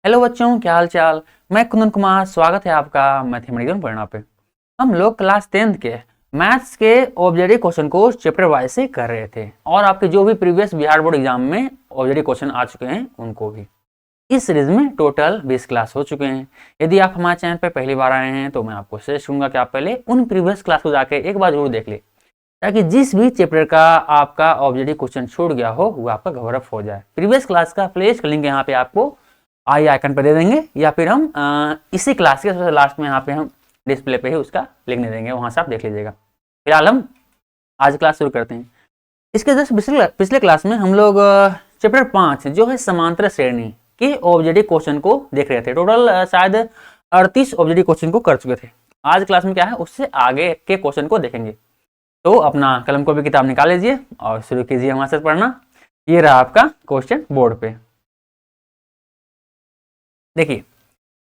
Hello बच्चों, क्या हाल चाल। मैं कुंदन कुमार, स्वागत है आपका मैथमेटिक्स पढ़ना पे। हम लोग क्लास 10th के मैथ्स के ऑब्जेक्टिव क्वेश्चन को चैप्टर वाइज से कर रहे थे और आपके जो भी प्रीवियस बिहार बोर्ड एग्जाम में ऑब्जेक्टिव क्वेश्चन आ चुके हैं उनको भी। इस सीरीज में टोटल 20 क्लास हो चुके हैं। यदि आप हमारे चैनल पर पहली बार आए हैं तो मैं आपको सजेस्ट करूंगा कि आप पहले उन प्रीवियस क्लास को जाके एक बार जरूर देख ले, ताकि जिस भी चैप्टर का आपका ऑब्जेक्टिव क्वेश्चन छूट गया हो वो आपका कवर अप हो जाए। प्रीवियस क्लास का प्लेलिस्ट लिंक यहाँ पे आपको आई आइकन पर दे देंगे, या फिर हम इसी क्लास के सबसे लास्ट में यहाँ पे हम डिस्प्ले पे ही उसका लिंक दे देंगे, वहां से आप देख लीजिएगा। फिलहाल हम आज क्लास शुरू करते हैं। इसके जस्ट पिछले क्लास में हम लोग चैप्टर 5 जो है समांतर श्रेणी के ऑब्जेक्टिव क्वेश्चन को देख रहे थे। टोटल शायद 38 ऑब्जेक्टिव क्वेश्चन को कर चुके थे। आज क्लास में क्या है, उससे आगे के क्वेश्चन को देखेंगे। तो अपना कलम को भी किताब निकाल लीजिए और शुरू कीजिए हमारे साथ पढ़ना। ये रहा आपका क्वेश्चन बोर्ड पे। देखिए,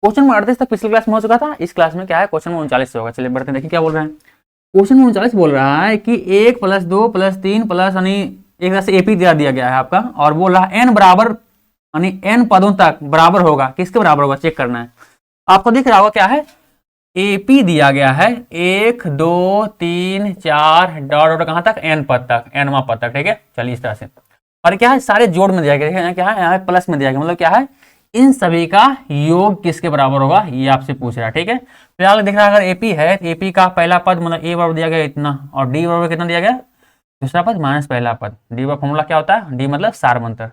क्वेश्चन नंबर 38 तक पिछले क्लास में हो चुका था। इस क्लास में क्या है, क्वेश्चन नंबर 39 से होगा। चलिए बढ़ते हैं, देखिए क्या बोल रहा है। क्वेश्चन नंबर 39 बोल रहा है कि 1 + 2 + 3 प्लस यानी एक तरह से एपी दिया गया है आपका, और बोल रहा है एन बराबर यानी एन पदों तक बराबर होगा। किसके बराबर होगा चेक करना है। आपको दिख रहा होगा क्या है, एपी दिया गया है 1 2 3 4 डॉट डॉट कहां तक, एन पद तक, एनवा पद तक। ठीक है, चलिए इस तरह से। और क्या है, सारे जोड़ में दिया गया, क्या है यहाँ प्लस में दिया गया, मतलब क्या है, इन सभी का योग किसके बराबर होगा ये आपसे पूछ रहा है। ठीक है, फिलहाल दिख रहा है अगर एपी है तो एपी का पहला पद मतलब ए बराबर दिया गया इतना, और डी बराबर कितना दिया गया, दूसरा पद माइनस पहला पद। डी का फॉर्मूला क्या होता है, डी मतलब सार्वमंतर,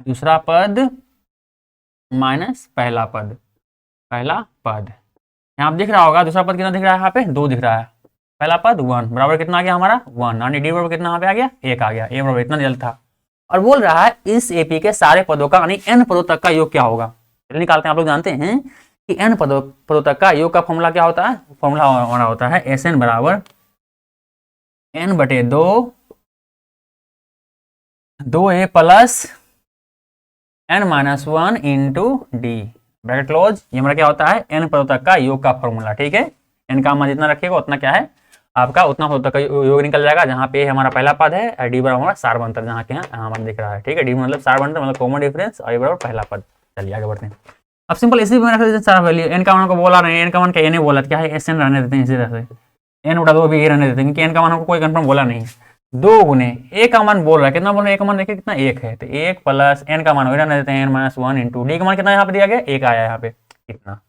दूसरा पद माइनस पहला पद, पहला पद। यहाँ दिख रहा होगा दूसरा पद कितना दिख रहा है, यहाँ पे 2 दिख रहा है, पहला पद 1 बराबर कितना आ गया हमारा 1, यानी डी बराबर कितना यहाँ पे आ गया 1 आ गया। ए बराबर इतना जल्द था। और बोल रहा है इस एपी के सारे पदों का यानी एन पदों तक का योग क्या होगा। चलिए निकालते हैं। आप लोग जानते हैं कि एन पदों तक का योग का फॉर्मूला क्या होता है, फॉर्मूला हमारा होता है एस एन बराबर एन बटे 2a plus N minus 1 into d bracket close. ये हमारा क्या होता है, एन पदों तक का योग का फॉर्मूला। ठीक है, एन का मान जितना रखिएगा उतना क्या है आपका, उतना पदों तक का योग निकल जाएगा। जहाँ पे हमारा पहला पद है और डी बराबर हमारा सार्वमंतर, जहाँ के यहाँ हमारा दिख रहा है। ठीक है, डी मतलब सार्वमंतर मतलब कॉमन डिफरेंस, और ये बराबर पहला पद। चलिए आगे बढ़ते हैं। अब सिंपल इसी में रख देते हैं सारा वैल्यू। एन का मान को बोला नहीं, एन का मान क्या एन बोला, क्या है एस एन रहने देते हैं इसी तरह से। एन बटा 2 भी रहने देते हैं, क्योंकि एन का मान हमको कोई कंफर्म बोला नहीं। 2 गुने ए का मान बोल रहा है, कितना बोल रहा है, ए का मान देखिए कितना 1 है, तो 1 प्लस एन का मान वही रहने देते हैं एन माइनस 1 इंटू डी का मान कितना यहाँ पे दिया गया 1 आया यहाँ पे कितना,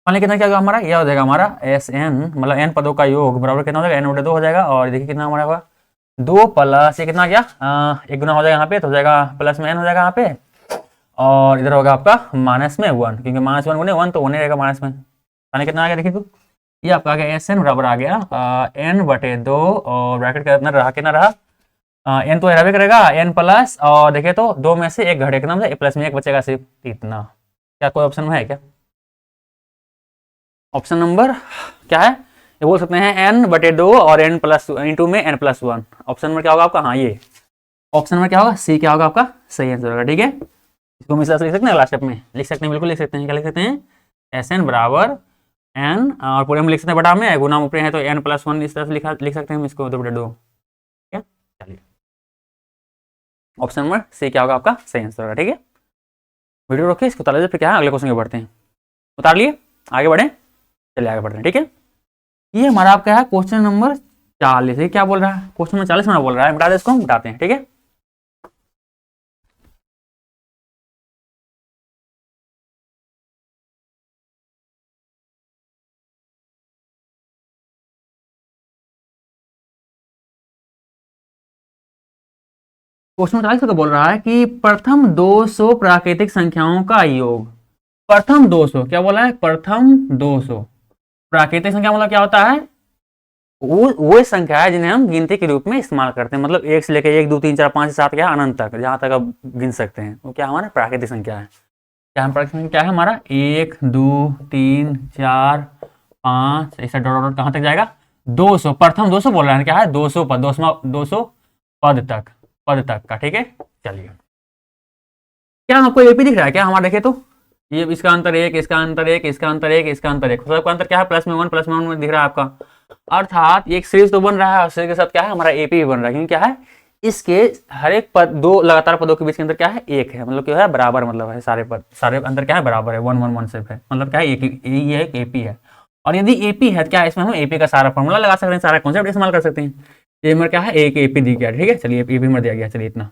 मान कितना क्या होगा हमारा, यह हो जाएगा हमारा एस एन मतलब एन पदों का योग बराबर कितना हो जाएगा, एन बटे 2 हो जाएगा। और देखिए कितना हमारा होगा 2 प्लस ये कितना गया 1 गुना हो जाएगा यहाँ पे, तो हो जाएगा प्लस में एन हो जाएगा यहाँ पे, और इधर होगा आपका माइनस में 1, क्योंकि माइनस 1 गुने 1 तो होने रहेगा माइनस में। यानी कितना आ गया देखिए, तो ये आपका आ गया एस एन बराबर आ गया एन बटे 2, और ब्रैकेट का कितना रहा एन तो रहबे करेगा एन प्लस, और देखे तो 2 में से 1 घटे कितना मतलब प्लस में 1 बचेगा सिर्फ इतना। क्या कोई ऑप्शन में है क्या, ऑप्शन नंबर क्या है, ये बोल सकते हैं एन बटे 2 और एन प्लस इंटू में एन प्लस 1। ऑप्शन नंबर क्या होगा आपका, हाँ ये ऑप्शन नंबर क्या होगा, सी क्या होगा आपका सही आंसर होगा। ठीक है, इसको हम इस तरह से लिख सकते हैं, लास्ट स्टेप में लिख सकते हैं, बिल्कुल लिख सकते हैं। क्या लिख सकते हैं, एस एन बराबर एन, और पूरे में लिख सकते हैं बटा में, गुना ऊपर है तो एन प्लस 1 इस तरह से लिख सकते हैं हम इसको 2 बटे 2। ठीक है, चलिए ऑप्शन नंबर सी क्या होगा आपका सही आंसर होगा। ठीक है, वीडियो रोकिए, इसको उतार लीजिए, फिर क्या है अगले क्वेश्चन के बढ़ते हैं। उतार लिए, आगे बढ़े, चलिए आगे बढ़ते हैं। ठीक है, ये हमारा आपका है क्वेश्चन नंबर 40। क्या बोल रहा है, क्वेश्चन नंबर 40 में बोल रहा है, बता दे इसको, हम बताते हैं। ठीक है, क्वेश्चन नंबर 40 का बोल रहा है कि प्रथम 200 प्राकृतिक संख्याओं का योग। प्रथम 200 क्या बोला है, प्रथम 200 प्राकृतिक संख्या मतलब क्या होता है, वो संख्या है जिन्हें हम गिनती के रूप में इस्तेमाल करते हैं। मतलब 1 से लेकर 1 2 3 4 5 7 क्या अनंत तक, जहां तक आप गिन सकते हैं वो क्या हमारा प्राकृतिक संख्या है। क्या हम प्राकृतिक संख्या क्या है हमारा 1 2 3 4 5 ऐसा डॉट डॉट कहां तक जाएगा 200। प्रथम 200 बोल रहा है, क्या है 200 पद, 200 पद तक का। ठीक है, चलिए क्या आपको एपी दिख रहा है क्या हमारा, देखे तो ये इसका अंतर 1, इसका अंतर 1, इसका अंतर 1, इसका अंतर 1, सबका अंतर क्या है प्लस में 1 में दिख रहा है आपका। अर्थात एक सीरीज तो बन रहा है और सीरीज के साथ क्या है हमारा एपी भी बन रहा है, क्योंकि क्या है इसके हर एक पद, दो लगातार पदों के बीच के अंदर क्या है, एक है, मतलब क्या है, बराबर, मतलब है सारे पद, सारे अंदर क्या है, बराबर है, 1 1 1 सिर्फ है, मतलब क्या है, एक ये एक एपी है। और यदि एपी है क्या है, इसमें हम एपी का सारा फॉर्मूला लगा सकते हैं, सारा कॉन्सेप्ट इस्तेमाल कर सकते हैं। ये हमारा क्या है, एक एपी दी गया, ठीक है, चलिए एपी हमारा दिया गया, चलिए इतना।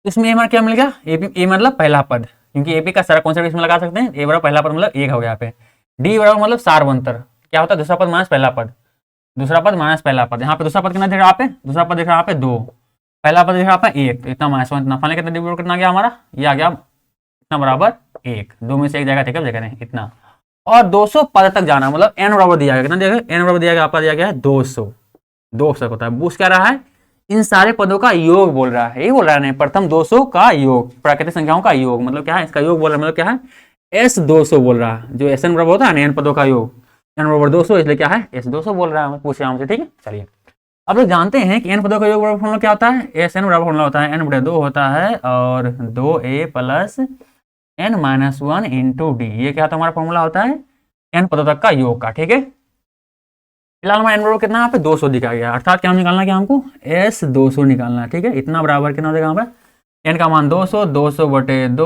इसमें हमारा क्या मिल गया, एपी, ए मतलब पहला पद, क्योंकि एपी का सारा कॉन्सेप्ट इसमें लगा सकते हैं। ए बराबर पहला पद मतलब एक हो गया यहाँ पे। डी बराबर मतलब सारवंतर, क्या होता है, दूसरा पद माइनस पहला पद, दूसरा पद माइनस पहला पद। यहाँ पे दूसरा पद कितना दिख रहा है, यहाँ पे दूसरा पद दिख रहा है, यहाँ पे 2, पहला पद दिख रहा है यहाँ पे 1, तो इतना माइनस 1, इतना फाइनल कितना डिवाइड कितना गया हमारा, ये आ गया इतना बराबर 1, 2 में से एक जाएगा, ठीक है, जगह नहीं इतना। और 200 पद तक जाना, मतलब एन बराबर दिया गया, कितना दिया गया, एन बराबर दिया गया, आपका दिया गया है 200, 200 होता है। बूस्ट क्या रहा है, इन सारे पदों का योग बोल रहा है, यही बोल रहा है नहीं, प्रथम 200 का योग, प्राकृतिक संख्याओं का योग, मतलब क्या है, इसका योग बोल रहा है, मतलब क्या है, एस 200 बोल रहा है, जो एस एन बराबर होता है ना, एन पदों का योग, एन बराबर 200, इसलिए क्या है, एस 200 बोल रहा है, पूछे हमसे, ठीक है। चलिए अब लोग जानते हैं कि एन पदों का योग बराबर फॉर्मूला क्या होता है, एस एन बराबर फॉर्मूला होता है, एन बटे 2 होता है, और 2a plus N minus 1 into D, ये क्या होता है, हमारा फॉर्मूला होता है एन पदों तक का योग का, ठीक है। फिलहाल हमारा एन बराबर कितना यहाँ पे 200 दिखा गया, अर्थात क्या निकालना है, क्या हमको एस 200 निकालना है, ठीक है। इतना बराबर कितना हो जाएगा यहाँ पे, एन का मान 200, 200 बटे 2,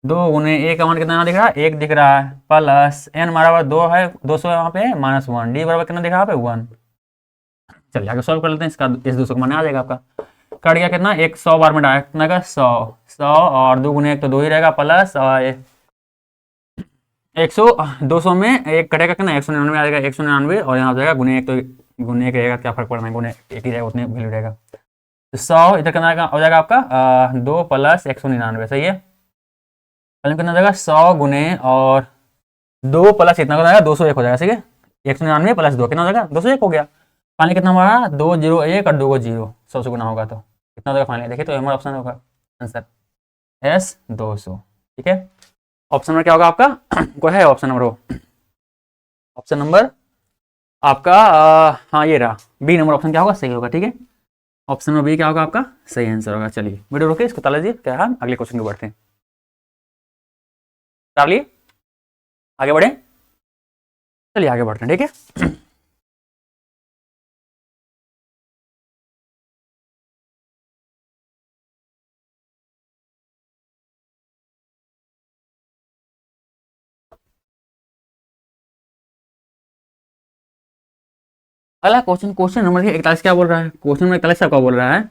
2 गुने ए का मान कितना यहाँ दिख रहा है, 1 दिख रहा है, प्लस एन बराबर 2 है, 200 यहाँ पे माइनस 1, डी बराबर कितना दिख रहा है यहाँ पे 1। चलिए आगे सॉल्व कर लेते हैं, इसका इस 200 का मान आ जाएगा आपका, कट गया कितना, 100 बार में डायरेक्ट कितना का 100, 100 और 2 गुने 1 तो 2 ही रहेगा, प्लस 100, 200 में एक कटेगा कितना, 199 आ जाएगा, 199 और यहाँ हो जाएगा गुने 1, तो गुने 1 रहेगा, क्या फर्क पड़ना है, गुने 1 ही रहेगा, उतने वैल्यू रहेगा। तो 100 इधर कितना हो जाएगा आपका 2 प्लस 199, सही है। पहले कितना हो जाएगा 100 गुने और 2 प्लस इतना हो जाएगा 201 हो जाएगा, ठीक है। 199 प्लस 2 कितना हो जाएगा 201 हो गया। फाइनली कितना हमारा 201 और 2 को 0, 100 से गुना होगा तो कितना हो जाएगा फाइनली, देखिए तो हमारा ऑप्शन होगा आंसर एस 200, ठीक है। ऑप्शन नंबर क्या होगा आपका, कोई है ऑप्शन नंबर, ऑप्शन नंबर आपका हाँ ये रहा, बी नंबर ऑप्शन क्या होगा, सही होगा, ठीक है। ऑप्शन नंबर बी क्या होगा आपका सही आंसर होगा। चलिए वीडियो रोके, इसको ताला दीजिए, क्या हम अगले क्वेश्चन को बढ़ते हैं, तालिए आगे बढ़े, चलिए आगे बढ़ते हैं, ठीक है। अगला क्वेश्चन, क्वेश्चन नंबर 41 क्या बोल रहा है, क्वेश्चन नंबर 41 आपका बोल रहा है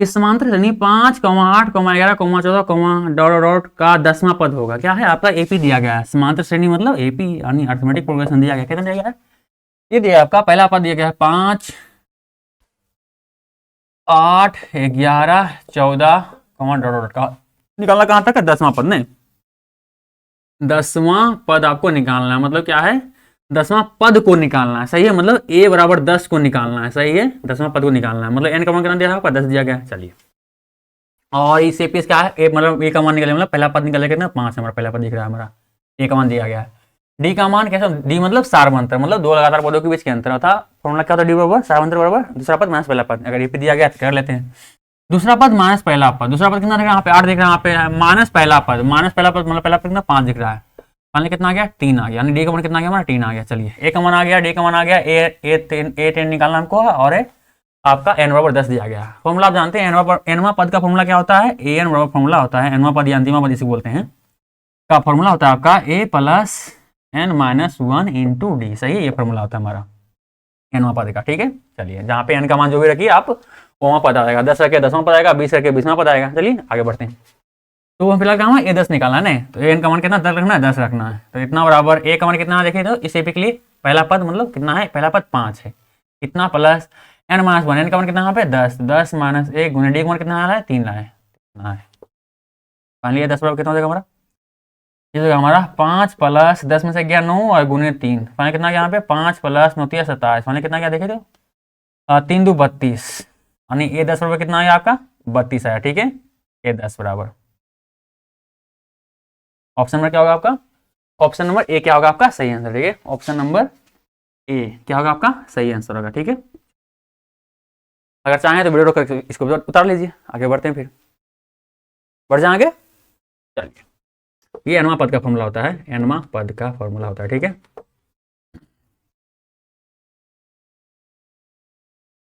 कि समांतर श्रेणी 5, 8, 11, 14, डॉट डॉट का 10वां पद होगा, क्या है आपका एपी दिया गया है, समांतर श्रेणी मतलब एपी यानी अर्थमेटिक प्रोग्रेशन दिया गया, कितना दिया गया है, ये दिया आपका पहला पद दिया गया है 5, 8, 11, 14, डॉट डॉट का निकालना कहाँ तक है, 10वां पद नहीं, 10वां पद आपको निकालना है, मतलब क्या है 10वां पद को निकालना है, सही है, मतलब a बराबर 10 को निकालना है, सही है, 10वां पद को निकालना है, मतलब n का मान कितना दिया है आपका 10 दिया गया है। चलिए और इस एपीएस क्या है, a मतलब a का मान निकले, मतलब पहला पद निकले कितना 5 हमारा पहला पद दिख रहा है, हमारा a का मान दिया गया है। d का मान कैसा, d मतलब सारवंतर, मतलब दो लगातार पदों के बीच के अंतर था, फॉर्मूला क्या होता है, d बराबर सारवंतर बराबर दूसरा पद माइनस पहला पद, अगर एपी दिया गया तो कर लेते हैं, दूसरा पद माइनस पहला पद, दूसरा पद कितना दिख रहा है यहाँ पे 8 दिख रहा है, यहाँ पे माइनस पहला पद, माइनस पहला पद मतलब पहला पद कितना 5 दिख रहा है, फाइनली कितना आ गया 3 आ गया, यानी डी का मान कितना आ गया हमारा 3 आ गया। चलिए ए का मान आ गया, डी का मान आ गया, ए 10 निकालना हमको, और आपका एन बराबर 10 दिया गया। फॉर्मूला आप जानते हैं एनवा पद का फॉर्मूला क्या होता है, ए एन बराबर फॉर्मूला होता है, एनवा पद या अंतिमा पद इसे बोलते हैं, का फॉर्मूला होता है आपका A plus N minus 1 into D, सही है, ये फॉर्मूला होता है हमारा एनवा पद का, ठीक है। चलिए जहाँ पे एन का मान जो भी रखिए आप वहाँ पद आएगा, 10 रखे 10वां पद आएगा, 20 रखे 20वां पद आएगा। चलिए आगे बढ़ते हैं, तो फिलहाल काम है ए 10 निकालना है, तो एन का मान कितना 10 रखना है, 10 रखना है, तो इतना बराबर ए का मान कितना देखिए, तो इस एपी के लिए पहला पद मतलब कितना है, पहला पद 5 है, इतना प्लस एन माइनस 1, एन का मान कितना यहाँ पे 10, 10 माइनस 1 गुने डी का मान कितना आ रहा है 3 रहा है, फाइनली 10 बराबर कितना हो जाएगा हमारा, ये होगा हमारा 5 प्लस 10 में से गया 9 और गुने 3, फाइनली कितना गया यहाँ पे 5 प्लस 9 3 27, फाइनली कितना गया देखिए, तो 3 2 32, यानी ए 10 बराबर कितना आया आपका 32 आया, ठीक है, ए 10 बराबर। ऑप्शन नंबर क्या होगा आपका, ऑप्शन नंबर ए क्या होगा आपका सही आंसर, ठीक है, ऑप्शन नंबर ए क्या होगा आपका सही आंसर होगा, ठीक है। अगर चाहें तो वीडियो रोक इसको भी उतार लीजिए, आगे बढ़ते हैं, फिर बढ़ जाएंगे। चलिए ये एनवा पद का फॉर्मूला होता है, एनवा पद का फॉर्मूला होता है, ठीक है।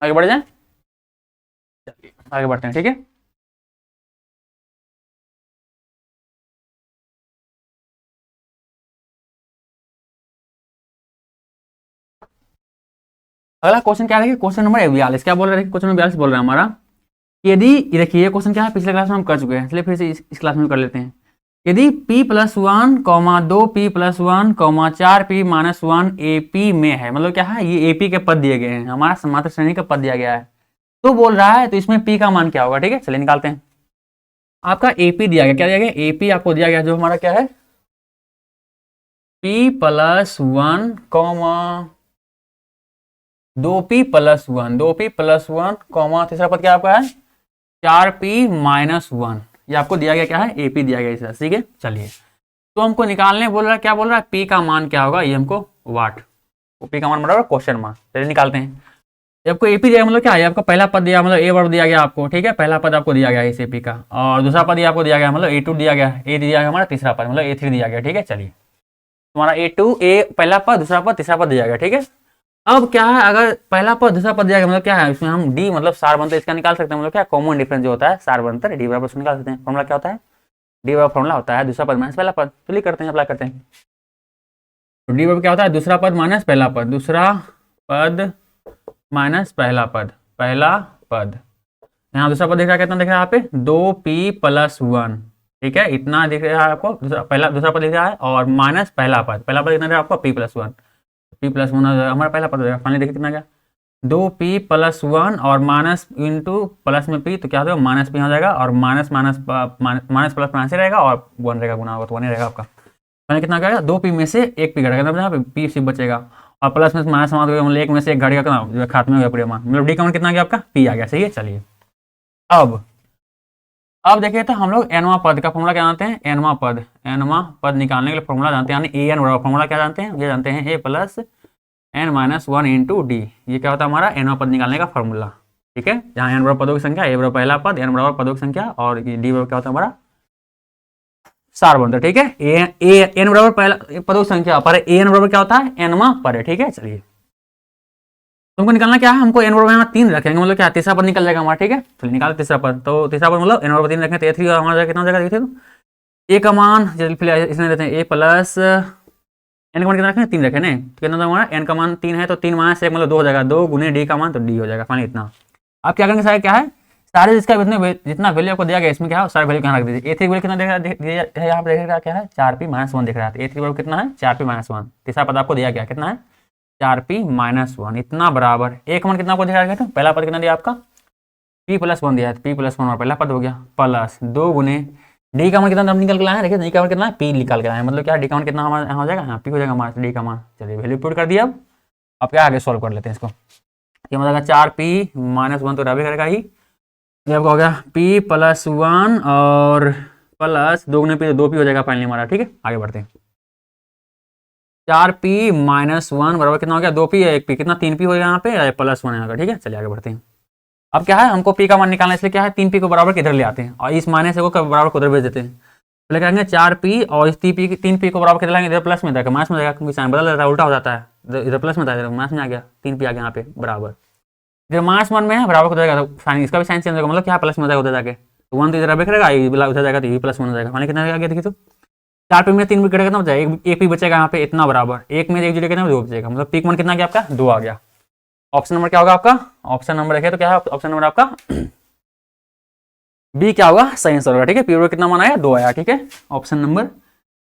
आगे बढ़ जाए, चलिए आगे बढ़ते हैं, ठीक है। अगला क्वेश्चन क्या है, क्वेश्चन नंबर 42 क्या बोल रहा है, क्वेश्चन नंबर 42 बोल रहा है हमारा, यदि ये देखिए ये क्वेश्चन क्या है, पिछले क्लास में हम कर चुके हैं, इसलिए फिर से इस क्लास में कर लेते हैं। यदि p+1, 2p+1, 4p-1 AP में है, मतलब क्या है, ये AP के पद दिए गए हैं, हमारा समांतर श्रेणी का पद दिया गया है, तो बोल रहा है तो इसमें p का मान क्या होगा, ठीक है। चलिए निकालते हैं। आपका AP दिया गया, क्या दिया गया, AP आपको दिया गया जो हमारा क्या है, p+1, 2p+1, 2p+1, तीसरा पद क्या आपका है 4p-1, ये आपको दिया गया क्या है, AP दिया गया इसे, ठीक है। चलिए तो हमको निकालने बोल रहा है, क्या बोल रहा है, P का मान क्या होगा, ये हमको वाट, P का मान बराबर क्वेश्चन मार्क। चलिए निकालते हैं। आपको AP दिया मतलब क्या है, आपका पहला पद दिया मतलब A वर्ब दिया गया आपको, ठीक है, पहला पद आपको दिया गया इस AP का, और दूसरा पद ये आपको दिया गया मतलब A2 दिया गया, A दिया गया हमारा तीसरा पद मतलब A3 दिया गया, ठीक है। चलिए तुम्हारा A2 पहला पद, दूसरा पद, तीसरा पद दिया गया, ठीक है। अब क्या है, अगर पहला पद दूसरा पद दिया गया मतलब क्या है, इसमें हम D मतलब सार बनता है इसका निकाल सकते हैं, मतलब क्या कॉमन डिफरेंस जो होता है सार बनता है D बराबर उसको निकाल सकते हैं। फॉर्मूला क्या होता है, D बराबर फॉर्मूला होता है दूसरा पद माइनस पहला पद। चलिए करते हैं, अप्लाई करते हैं। तो D बराबर क्या होता है, दूसरा पद माइनस पहला पद, दूसरा पद माइनस पहला पद, पहला पद, यहाँ दूसरा पद दिख रहा है, कितना दिख रहा है यहाँ पे 2p+1, ठीक है, इतना दिख रहा है आपको, दूसरा पद दिख रहा है, और माइनस पहला पद, पहला पद कितना दिख रहा है आपको p+1, p+1 हमारा पहला पद हो जाएगा। फाइनली देखिए कितना गया 2p+1 और माइनस इंटू प्लस में p, तो क्या होगा माइनस p हो जाएगा, और minus minus minus plus minus ही रहेगा, और 1 रहेगा, गुना होगा तो 1 ही रहेगा आपका। फाइनली कितना गया 2p में से एक p घटेगा, मतलब p सिर्फ बचेगा, और प्लस में माइनस समाप्त हो गया, मतलब एक में से एक घटेगा, कितना खात्मे हो गया पूरे मान, मतलब d का मान कितना गया आपका p आ गया, सही है। चलिए अब देखिए तो हम लोग एनवा पद का फॉर्मूला क्या जानते हैं, एनवा पद निकालने के लिए फॉर्मूला जानते हैं, यानी ए एन बराबर फॉर्मूला क्या जानते हैं, ये जानते हैं A+n-1 इंटू डी, ये क्या होता है हमारा एनवा पद निकालने का फॉर्मूला, ठीक है। जहाँ एन बराबर पदों की संख्या, ए बराबर पहला पद, एन बराबर पदों की संख्या, और डी बराबर क्या होता है हमारा सार बनता है, ठीक है। एन बराबर पहला पदों की संख्या पर ए एन बराबर क्या होता है एनवा पर है, ठीक है। चलिए तुमको निकालना क्या है, हमको एन बराबर यहाँ 3 रखेंगे, मतलब क्या तीसरा पद निकल जाएगा हमारा, ठीक है। चलिए निकाल तीसरा पद, तो तीसरा पद मतलब एन बराबर 3 रखेंगे, तो A3 हमारा कितना हो जाएगा, देखिए तो ए का मान इसमें देते हैं A प्लस एन का मान कितना रखें 3 रखें नहीं, तो कितना होगा हमारा एन का मान 3 है, तो 3 माइनस 1 मतलब 2 हो जाएगा, 2 गुने डी का मान, तो डी हो जाएगा फाइनली इतना। आप क्या करेंगे सारे क्या है, सारे इसका जितना वैल्यू आपको दिया गया इसमें क्या है सारे वैल्यू यहाँ रख दीजिए। A3 वैल्यू कितना दिया है यहाँ पे देखेगा क्या है 4p-1 दिख रहा है, A3 वैल्यू कितना है 4p-1, तीसरा पद आपको दिया गया कितना है 4p-1, इतना बराबर एक मान कितना आपको दिखा गया, पहला पद कितना दिया आपका p+1 दिया है, p+1 और पहला पद हो गया, प्लस 2 गुने डी का मान कितना हम निकल के लाए हैं, देखिए डी का मान कितना है p निकाल के लाए हैं, मतलब क्या डी का मान कितना हमारा यहाँ हो जाएगा, यहाँ p हो जाएगा हमारा डी का मान। चलिए वैल्यू पुट कर दिया। अब क्या आगे सॉल्व कर लेते हैं इसको, ये मतलब 4p-1 तो रबे करेगा ही, ये आपका हो गया p+1 और प्लस 2 गुने p, तो 2p हो जाएगा फाइनली हमारा, ठीक है। आगे बढ़ते हैं। 4p-1 बराबर कितना हो गया 2p या 1p, कितना 3p हो गया यहाँ पे, +1 यहाँ का, ठीक है। चलिए आगे बढ़ते हैं। अब क्या है हमको p का मान निकालना है, इसलिए क्या है 3p को बराबर किधर ले आते हैं, और इस माइनस को बराबर को उधर भेज देते हैं, पहले करेंगे 4p और इस 3p को बराबर किधर लाएंगे, इधर प्लस में जाएगा माइनस में जाएगा, क्योंकि साइन बदल जाता है, उल्टा हो जाता है, इधर प्लस में था इधर माइनस में आ गया, 3p आ गया यहाँ पे बराबर, इधर -1 में है बराबर को जाएगा, तो साइन इसका भी साइन चेंज होगा, मतलब क्या प्लस में जाएगा उधर जाके, तो 1 तो इधर रबे करेगा, उधर जाएगा तो ये +1 हो जाएगा, माने कितना आ गया देखिए, तो 4p में 3 कटेगा कितना बचेगा, एक p बचेगा यहाँ पे इतना बराबर, एक में एक जुड़ेगा कितना 2 बचेगा, मतलब p का मान कितना गया आपका 2 आ गया। ऑप्शन नंबर क्या होगा आपका, ऑप्शन नंबर देखिए तो क्या है ऑप्शन नंबर आपका बी क्या होगा सही आंसर होगा, ठीक है। पी कितना मान आया 2 आया, ठीक है। ऑप्शन नंबर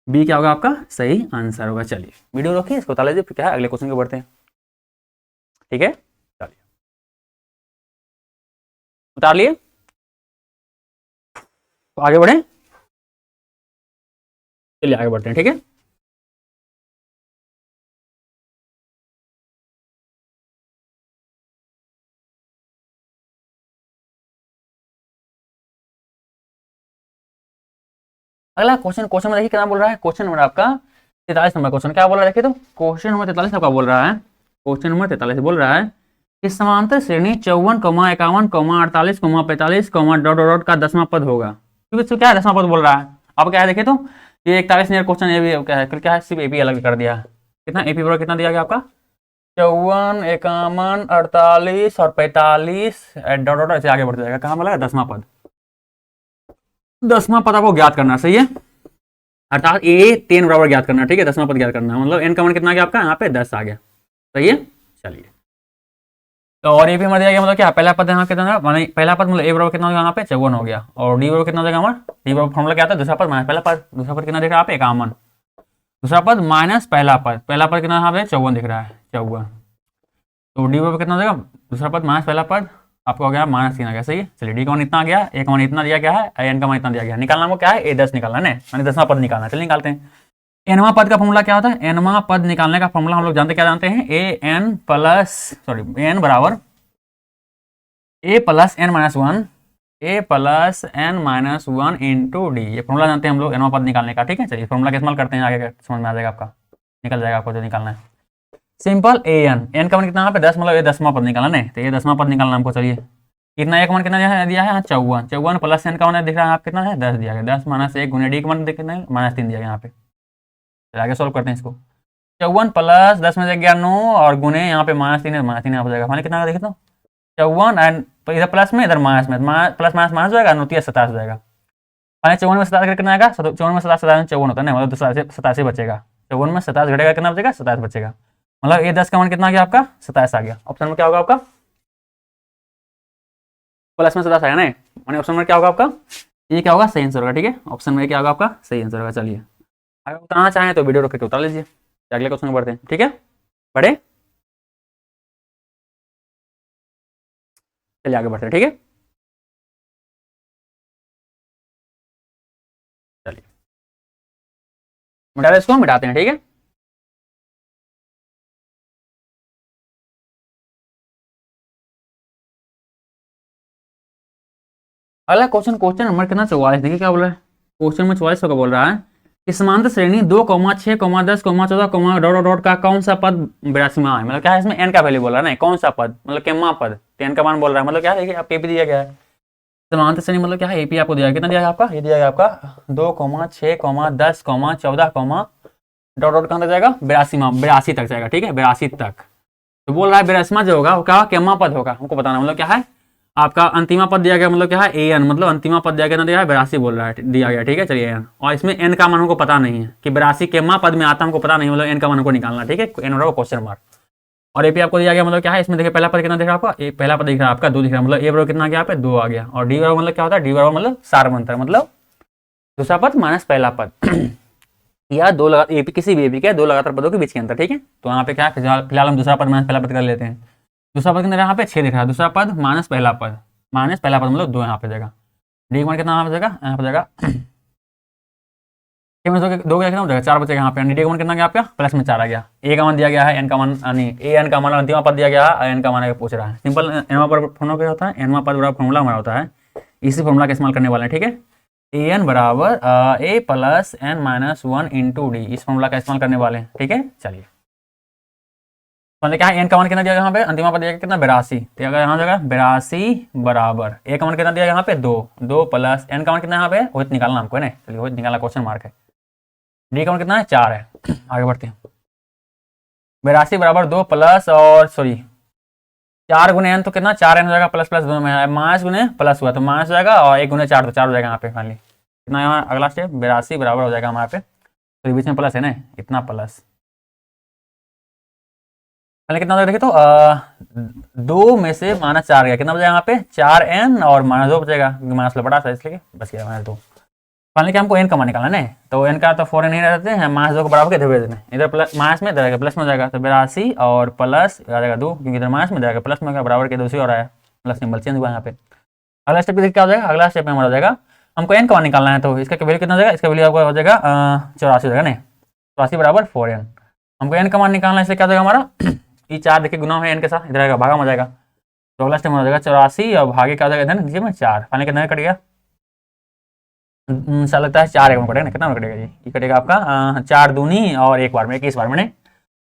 बी क्या होगा आपका सही आंसर होगा। चलिए वीडियो रोकिए, इसको उतार लीजिए, फिर क्या है अगले क्वेश्चन को बढ़ते हैं, ठीक है। चलिए उतार लिए, तो आगे बढ़े, चलिए आगे बढ़ते हैं, ठीक है। अगला क्वेश्चन में देखिए क्या बोल रहा है, क्वेश्चन नंबर आपका 43 नंबर क्वेश्चन क्या बोल रहा है, देखिए तो क्वेश्चन नंबर 43 आपका बोल रहा है, क्वेश्चन नंबर 43 बोल रहा है कि समांतर श्रेणी 54, 51, 48, 45, डॉट डॉट का 10वां पद होगा, क्योंकि क्या है 10वां पद बोल रहा है। अब क्या है देखिए तो ये 41 नंबर क्वेश्चन ये भी क्या है, क्या है सिर्फ एपी अलग कर दिया, कितना एपी बराबर कितना दिया गया आपका 54, 51, 48 और 45 डॉट डॉट ऐसे आगे बढ़ते जाएगा। कहाँ बोला? 10वां पद। 10वां पद आपको ज्ञात करना, सही है, अर्थात ए 10 बराबर ज्ञात करना, ठीक है, 10वां पद ज्ञात करना, मतलब एन का मान कितना आ गया आपका यहाँ पे 10 आ गया, सही है। चलिए, तो और ये भी हमारे दिया गया, मतलब क्या पहला पद यहाँ कितना माने पहला पद मतलब ए बराबर कितना हो गया यहाँ पे 54 हो गया, और डी बराबर कितना हो जाएगा हमारा, डी बराबर फॉर्मूला क्या आता है दूसरा पद माइनस पहला पद, दूसरा पद कितना दिख रहा है यहाँ पे 51, दूसरा पद माइनस पहला पद कितना यहाँ पे 54 दिख रहा है 54, तो डी बराबर कितना हो जाएगा दूसरा पद माइनस पहला पद आपको हो गया -3 आ गया, सही है। चलिए डी का मान इतना आ गया, ए का मान इतना दिया गया है, एन का मान इतना दिया गया, निकालना वो क्या है ए 10 निकालना है, मैंने 10वां पद निकालना है, चलिए निकालते हैं। एनवां पद का फॉर्मूला क्या होता है, एनवां पद निकालने का फॉर्मूला हम लोग जानते क्या जानते हैं, एन बराबर A plus N minus one into D, ये फॉर्मूला जानते हैं हम लोग एनवां पद निकालने का, ठीक है। चलिए फॉर्मूला का इस्तेमाल करते हैं, आगे समझ में आ जाएगा, आपका निकल जाएगा आपको जो निकालना है। सिंपल एन का मान कितना यहाँ पे 10, मतलब ये 10वां पद निकालना है, तो ये 10वां पद निकालना हमको। चलिए कितना ए का मान कितना दिया है 54 प्लस एन का मान दिख रहा है आप कितना है 10 दिया गया, 10 माइनस 1 गुने डी का मान कितना है -3 दिया गया यहाँ पे। आगे सॉल्व करते हैं इसको, 54 प्लस 10 में से गया 9 और गुने यहाँ पे -3 है, -3 यहाँ हो जाएगा, माने कितना देखता हूँ 54 एंड इधर प्लस में इधर माइनस में, प्लस माइनस माइनस हो जाएगा, 9 27 हो जाएगा, माने 54 में 27 कितना आएगा, 54 में 27 54 होता है ना, मतलब 87 बचेगा, 54 में 27 घटेगा कितना बचेगा 27 बचेगा, मतलब ये 10 का मान कितना आ गया आपका 27 आ गया। ऑप्शन में क्या होगा आपका प्लस में 27 आएगा ना, माने ऑप्शन में क्या होगा आपका ये क्या होगा सही आंसर होगा, ठीक है, ऑप्शन में क्या होगा आपका सही आंसर होगा। चलिए अगर उतारना चाहें तो वीडियो रोक के उतार लीजिए, अगले क्वेश्चन में बढ़ते हैं, ठीक है, बढ़े, चलिए आगे बढ़ते हैं, ठीक है। चलिए मिटा इसको मिटाते हैं, ठीक है। अगला क्वेश्चन नंबर कितना 44, देखिए क्या बोल रहा है, क्वेश्चन में 44 का बोल रहा है कि समांतर श्रेणी 2, 6, 10, 14, डॉट डॉट डॉट का कौन सा पद 82वां है, मतलब क्या है इसमें एन का वैल्यू बोल रहा है ना, कौन सा पद मतलब केमा पद, एन का मान बोल रहा है, मतलब क्या है आपको एपी दिया गया है, समांतर श्रेणी मतलब क्या है एपी आपको दिया है, कितना दिया है आपका ये दिया गया आपका 2, 6, 10, 14, डॉट डॉट कहाँ तक जाएगा 82 तक जाएगा, ठीक है 82 तक, तो बोल रहा है 82वां जो होगा वो क्या केमा पद होगा, हमको बताना, मतलब क्या है आपका अंतिमा पद दिया गया, मतलब क्या है एन, मतलब अंतिमा पद दिया गया ना, दिया है 82 बोल रहा है दिया गया, ठीक है। चलिए एन, और इसमें एन का मान हमको पता नहीं है कि 82 केमा पद में आता हमको पता नहीं, मतलब एन का मान हमको निकालना, ठीक है, एन होगा क्वेश्चन मार्क, और एपी आपको दिया गया, मतलब क्या है इसमें देखिए पहला पद कितना दिख रहा है आपका, पहला पद दिख रहा है आपका 2 दिख रहा है, मतलब ए बराबर कितना आ गया यहाँ पे 2 आ गया, और डी बराबर मतलब क्या होता है डी बराबर मतलब सार बनता है, मतलब दूसरा पद माइनस पहला पद या दो लगातार एपी किसी भी एपी के दो लगातार पदों के बीच के अंतर, ठीक है। तो यहाँ पे क्या है फिलहाल हम दूसरा पद माइनस पहला पद कर लेते हैं, दूसरा पद कितना यहाँ पे 6 दिख रहा है, दूसरा पद माइनस पहला पद मतलब 2 यहाँ पे जाएगा, डी मान कितना यहाँ पे जाएगा, यहाँ पे जाएगा 2 का कितना हो जाएगा 4 बचेगा यहाँ पे, डी का मान कितना गया आपका प्लस में 4 आ गया, ए का मान दिया गया है, एन का मान नहीं ए एन का मान अंतिम पद दिया गया है, एन का मान पूछ रहा है, सिंपल एनवा पर फॉर्मूला क्या होता है, एनवा पद बराबर फॉर्मूला हमारा होता है, इसी फॉर्मूला का इस्तेमाल करने वाले हैं, ठीक है, ए एन बराबर A plus N minus 1 into D, इस फॉर्मूला का इस्तेमाल करने वाले हैं, ठीक है। चलिए मतलब क्या है एन का मान कितना दिया यहाँ पे अंतिमा पद दिया कितना 82, तो अगर यहाँ जगह 82 बराबर ए का मान कितना दिया यहाँ पे 2 प्लस एन का मान कितना यहाँ पे वो निकालना हमको है ना, चलिए वो निकालना क्वेश्चन मार्क है, डी का मान कितना है 4 है, आगे बढ़ते हैं, 82 बराबर 2 प्लस और सॉरी 4 गुने एन तो कितना 4 एन हो जाएगा, प्लस प्लस दोनों में है, माइनस गुने प्लस हुआ तो माइनस हो जाएगा, और 1 गुने 4 तो 4 हो जाएगा यहाँ पे फाइनली, कितना यहाँ अगला स्टेप 82 बराबर हो जाएगा हमारे पे, तो बीच में प्लस है ना इतना प्लस, पहले कितना देखिए तो 2 में से -4 गया, कितना बचा यहाँ पे 4 एन और -2 बचेगा, माइनस बड़ा सा इसलिए बच गया -2, फाइनली हमको एन का मान निकालना है, तो एन का तो 4 एन ही रहते हैं, -2 को बराबर के इधर इधर प्लस माइनस में इधर प्लस में हो जाएगा, तो 82 और प्लस आ जाएगा 2 क्योंकि इधर माइनस में जाएगा प्लस में बराबर के दूसरी और आया प्लस सिंबल चेंज हुआ यहाँ पे। अगला स्टेप देखिए क्या हो जाएगा, अगला स्टेप में हमारा हो जाएगा हमको एन का मान निकालना है, तो इसका वैल्यू कितना हो जाएगा, इसका वैल्यू आपका हो जाएगा 84 हो जाएगा ना, 84 बराबर 4 एन, हमको एन का मान निकालना है, इसलिए क्या हो जाएगा हमारा ये 4 देखिए गुना है एन के साथ इधर आएगा भागा में जाएगा, तो अगला स्टेप हो जाएगा 84 और भागे क्या हो जाएगा इधर नीचे में 4, फाइनली कितना कट गया सा लगता है 4 एक कटेगा ना, कितना कटेगा जी ये कटेगा आपका 4 दूनी और एक बार में 21 बार में,